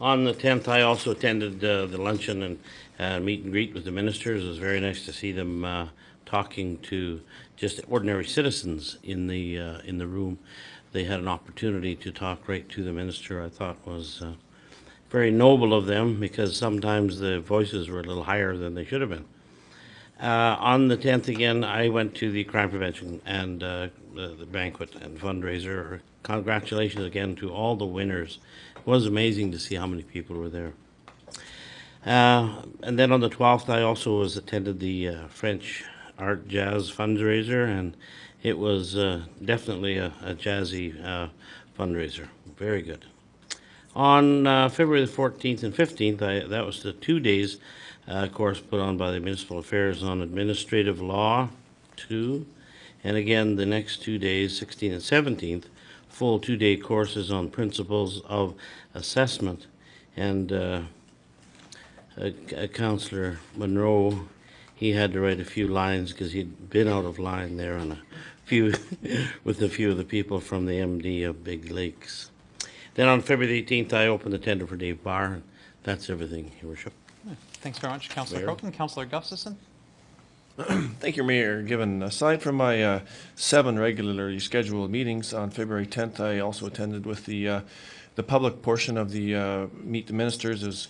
On the 10th, I also attended the luncheon and meet and greet with the ministers. It was very nice to see them talking to just ordinary citizens in the room. They had an opportunity to talk right to the minister. I thought was very noble of them, because sometimes the voices were a little higher than they should have been. On the 10th again, I went to the crime prevention and the banquet and fundraiser. Congratulations again to all the winners. It was amazing to see how many people were there. And then on the 12th, I also attended the French Art Jazz fundraiser, and it was definitely a jazzy fundraiser. Very good. On February the 14th and 15th, that was the 2 days course put on by the Municipal Affairs on Administrative Law 2. And again, the next 2 days, 16th and 17th, full 2-day courses on principles of assessment. And Councillor Monroe, he had to write a few lines because he'd been out of line there on a few with a few of the people from the MD of Big Lakes. Then on February 18th, I opened the tender for Dave Barr, and that's everything, Your Worship. Thanks very much, Councillor Crokin. Councillor Gustafson? Thank you, Mayor Given. Aside from my 7 regularly scheduled meetings, on February 10th, I also attended with the public portion of the Meet the Ministers. It was,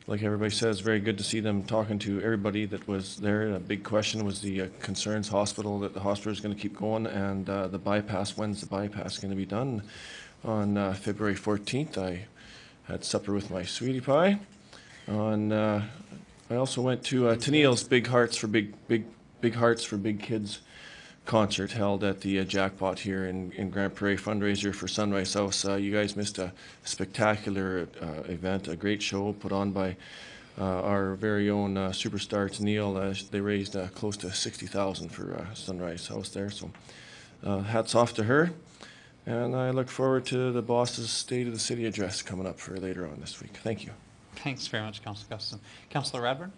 like everybody says, very good to see them talking to everybody that was there. A big question was the Concerns Hospital, that the hospital is going to keep going, and the bypass. When's the bypass going to be done? On February 14th, I had supper with my sweetie pie. I also went to Tennille's Big Hearts for Big Kids concert held at the Jackpot here in Grand Prairie, fundraiser for Sunrise House. You guys missed a spectacular event, a great show put on by our very own superstar Tennille. They raised close to $60,000 for Sunrise House there, so hats off to her. And I look forward to the boss's State of the City address coming up for later on this week. Thank you. Thanks very much, Councillor Gustafson. Councillor Radburn?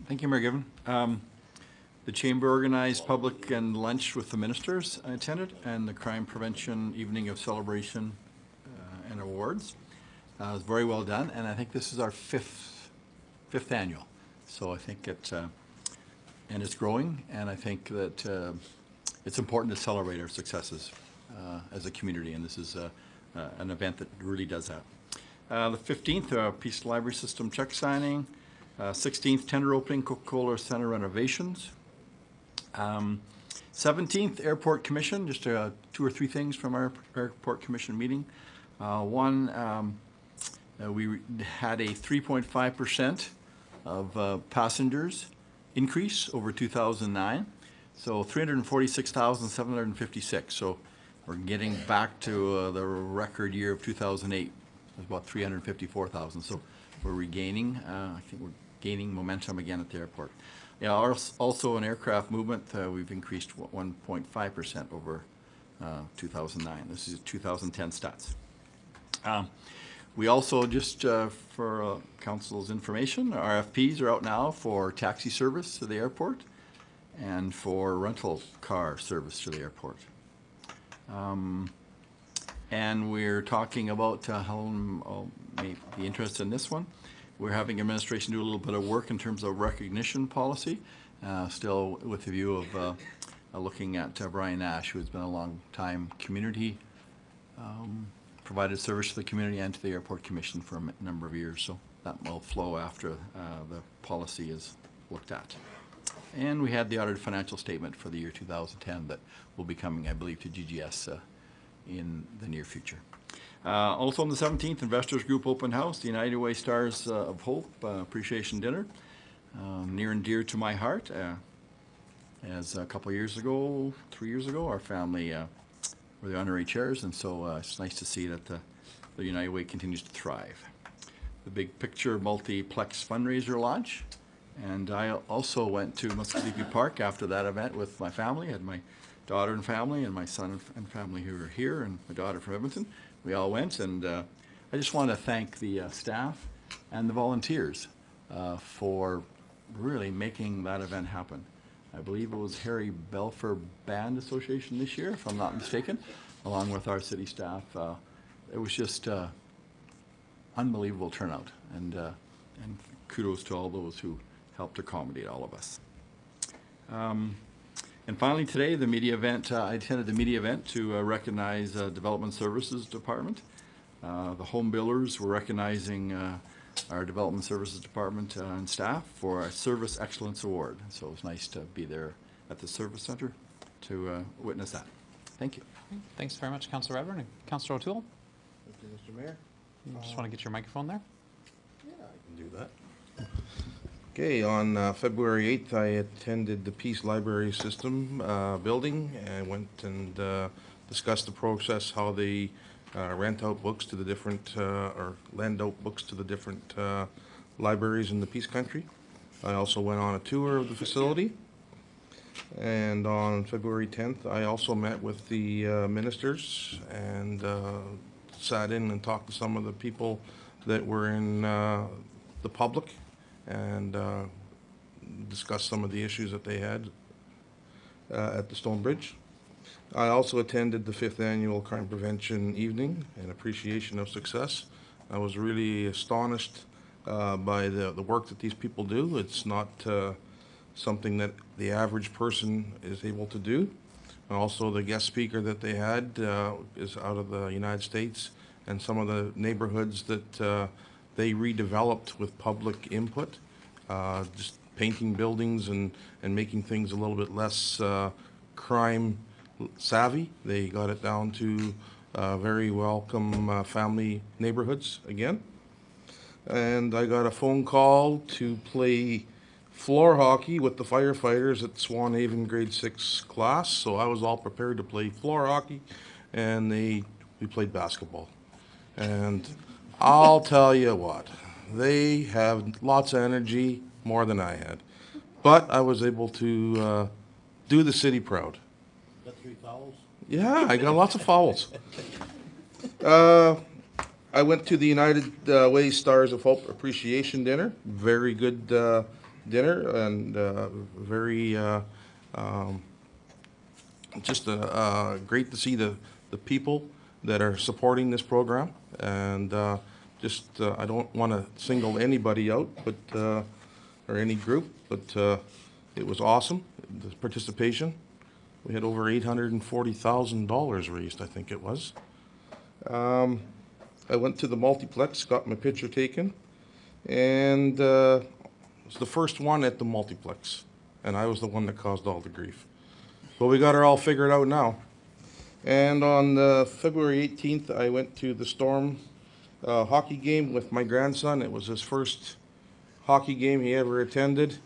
Thank you, Mayor Given. The Chamber organized public and lunch with the ministers I attended, and the Crime Prevention Evening of Celebration and Awards. It was very well done, and I think this is our fifth annual. So I think and it's growing, and I think that it's important to celebrate our successes as a community, and this is an event that really does that. The 15th, Peace Library System check signing. 16th, tender opening, Coca-Cola Center renovations. 17th Airport Commission, just 2 or 3 things from our Airport Commission meeting. One, we had a 3.5% of passengers increase over 2009. So 346,756. So we're getting back to the record year of 2008. It was about 354,000. So we're regaining, I think we're gaining momentum again at the airport. Yeah, also in aircraft movement, we've increased 1.5% over 2009. This is 2010 stats. We also, just for council's information, RFPs are out now for taxi service to the airport and for rental car service to the airport. And we're talking about, Helen may be interested in this one. We're having administration do a little bit of work in terms of recognition policy, still with the view of looking at Brian Nash, who has been a long time community, provided service to the community and to the Airport Commission for a number of years. So that will flow after the policy is looked at. And we had the audited financial statement for the year 2010 that will be coming, I believe, to GGS in the near future. Also on the 17th, Investors Group Open House, the United Way Stars of Hope Appreciation Dinner, near and dear to my heart. As a couple years ago, 3 years ago, our family were the honorary chairs, and so it's nice to see that the United Way continues to thrive. The Big Picture Multiplex fundraiser launch, and I also went to Muscogee Park after that event with my family. I had my daughter and family and my son and family who were here, and my daughter from Edmonton. We all went, and I just want to thank the staff and the volunteers for really making that event happen. I believe it was Harry Belfer Band Association this year, if I'm not mistaken, along with our city staff. It was just unbelievable turnout, and kudos to all those who helped accommodate all of us. And finally today, the media event, I attended the media event to recognize Development Services Department. The home builders were recognizing our Development Services Department and staff for a Service Excellence Award. So it was nice to be there at the Service Center to witness that. Thank you. Thanks very much, Councillor Redburn. And Councillor O'Toole? Thank you, Mr. Mayor. You just want to get your microphone there? Yeah, I can do that. Okay, on February 8th, I attended the Peace Library System building and went and discussed the process, how they rent out books to the different, or lend out books to the different libraries in the Peace Country. I also went on a tour of the facility. And on February 10th, I also met with the ministers and sat in and talked to some of the people that were in the public and discussed some of the issues that they had at the Stonebridge. I also attended the 5th Annual Crime Prevention Evening in appreciation of success. I was really astonished by the work that these people do. It's not something that the average person is able to do. And also the guest speaker that they had is out of the United States, and some of the neighborhoods that they redeveloped with public input, just painting buildings and making things a little bit less crime savvy. They got it down to very welcome family neighborhoods again. And I got a phone call to play floor hockey with the firefighters at Swanhaven grade 6 class, so I was all prepared to play floor hockey, and we played basketball. And I'll tell you what, they have lots of energy, more than I had. But I was able to do the city proud. Got 3 fouls? Yeah, I got lots of fouls. I went to the United Way Stars of Hope Appreciation Dinner. Very good dinner, and very just great to see the people that are supporting this program. And just I don't want to single anybody out, but or any group, but it was awesome, the participation. We had over $840,000 raised, I think it was. I went to the multiplex, got my picture taken, and it was the first one at the multiplex. and I was the one that caused all the grief. But we got her all figured out now. And on February 18th, I went to the Storm hockey game with my grandson. It was his first hockey game he ever attended.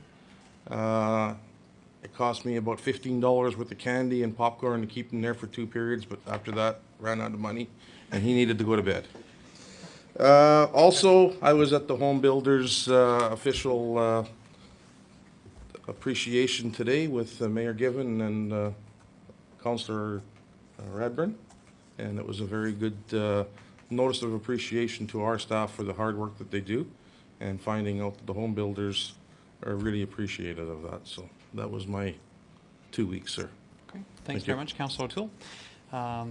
It cost me about $15 worth of candy and popcorn to keep him there for 2 periods, but after that, ran out of money, and he needed to go to bed. Also, I was at the Home Builders official appreciation today with Mayor Given and Councillor Radburn, and it was a very good notice of appreciation to our staff for the hard work that they do, and finding out that the Home Builders are really appreciative of that. So that was my 2 weeks, sir. Okay, thanks very much, Councillor O'Toole.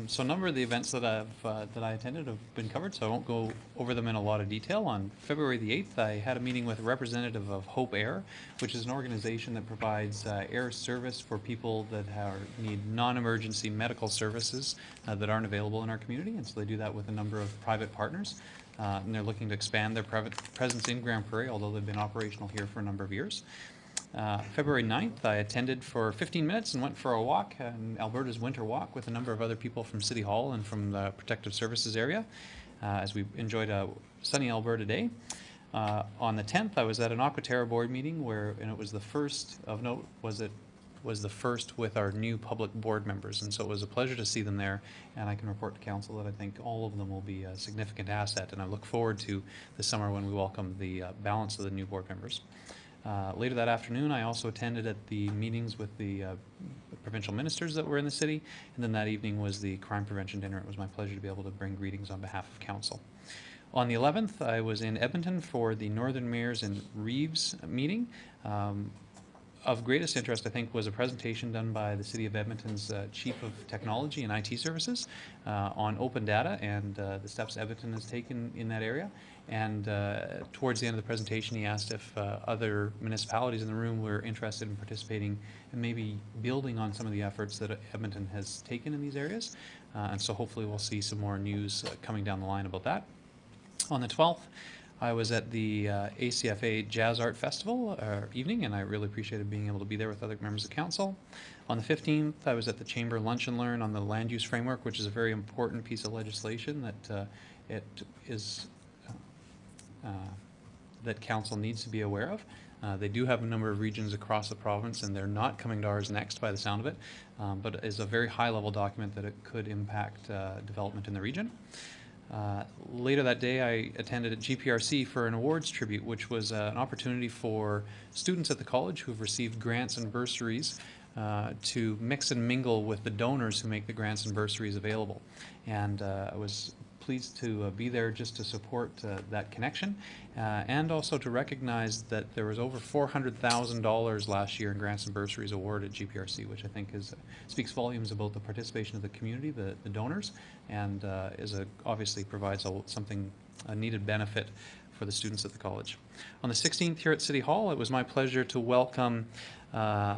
So a number of the events that I attended have been covered, so I won't go over them in a lot of detail. On February the 8th, I had a meeting with a representative of Hope Air, which is an organization that provides air service for people that need non-emergency medical services that aren't available in our community, and so they do that with a number of private partners. And they're looking to expand their presence in Grand Prairie, although they've been operational here for a number of years. February 9th, I attended for 15 minutes and went for a walk, Alberta's Winter Walk, with a number of other people from City Hall and from the Protective Services area, as we enjoyed a sunny Alberta day. On the 10th, I was at an Aquaterra board meeting and it was the first of note, was the first with our new public board members, and so it was a pleasure to see them there, and I can report to council that I think all of them will be a significant asset, and I look forward to the summer when we welcome the balance of the new board members. Later that afternoon, I also attended at the meetings with the provincial ministers that were in the city, and then that evening was the crime prevention dinner. It was my pleasure to be able to bring greetings on behalf of council. On the 11th, I was in Edmonton for the Northern Mayors and Reeves meeting. Of greatest interest, I think, was a presentation done by the City of Edmonton's Chief of Technology and IT Services on open data and the steps Edmonton has taken in that area. And towards the end of the presentation, he asked if other municipalities in the room were interested in participating and maybe building on some of the efforts that Edmonton has taken in these areas. And so hopefully we'll see some more news coming down the line about that. On the 12th, I was at the ACFA Jazz Art Festival evening, and I really appreciated being able to be there with other members of council. On the 15th, I was at the Chamber Lunch and Learn on the Land Use Framework, which is a very important piece of legislation that council needs to be aware of. They do have a number of regions across the province, and they're not coming to ours next by the sound of it, but it is a very high-level document that it could impact development in the region. Later that day, I attended at GPRC for an awards tribute, which was an opportunity for students at the college who have received grants and bursaries to mix and mingle with the donors who make the grants and bursaries available. And I was pleased to be there just to support that connection, and also to recognize that there was over $400,000 last year in grants and bursaries awarded at GPRC, which I think speaks volumes about the participation of the community, the donors, and obviously provides a needed benefit for the students at the college. On the 16th here at City Hall, it was my pleasure to welcome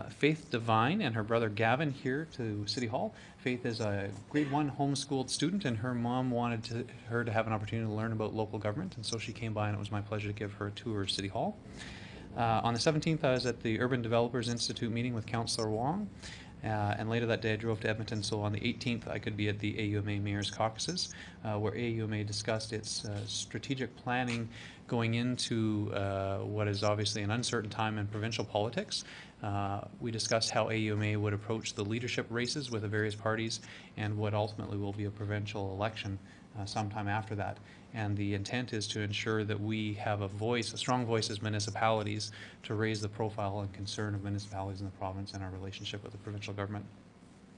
Faith Devine and her brother Gavin here to City Hall. Faith is a grade 1 homeschooled student, and her mom wanted her to have an opportunity to learn about local government, and so she came by, and it was my pleasure to give her a tour of City Hall. On the 17th, I was at the Urban Developers Institute meeting with Councillor Wong, and later that day I drove to Edmonton, so on the 18th I could be at the AUMA Mayor's Caucuses, where AUMA discussed its strategic planning going into what is obviously an uncertain time in provincial politics. We discussed how AUMA would approach the leadership races with the various parties and what ultimately will be a provincial election sometime after that. And the intent is to ensure that we have a strong voice as municipalities to raise the profile and concern of municipalities in the province and our relationship with the provincial government.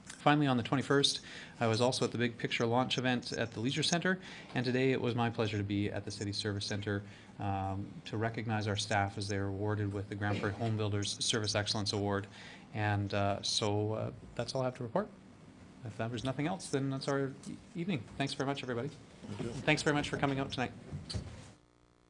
Finally, on the 21st, I was also at the Big Picture launch event at the Leisure Centre, and today it was my pleasure to be at the City Service Centre to recognize our staff as they were awarded with the Grand Prairie Home Builders Service Excellence Award. And so that's all I have to report. If there's nothing else, then that's our evening. Thanks very much, everybody. Thanks very much for coming out tonight.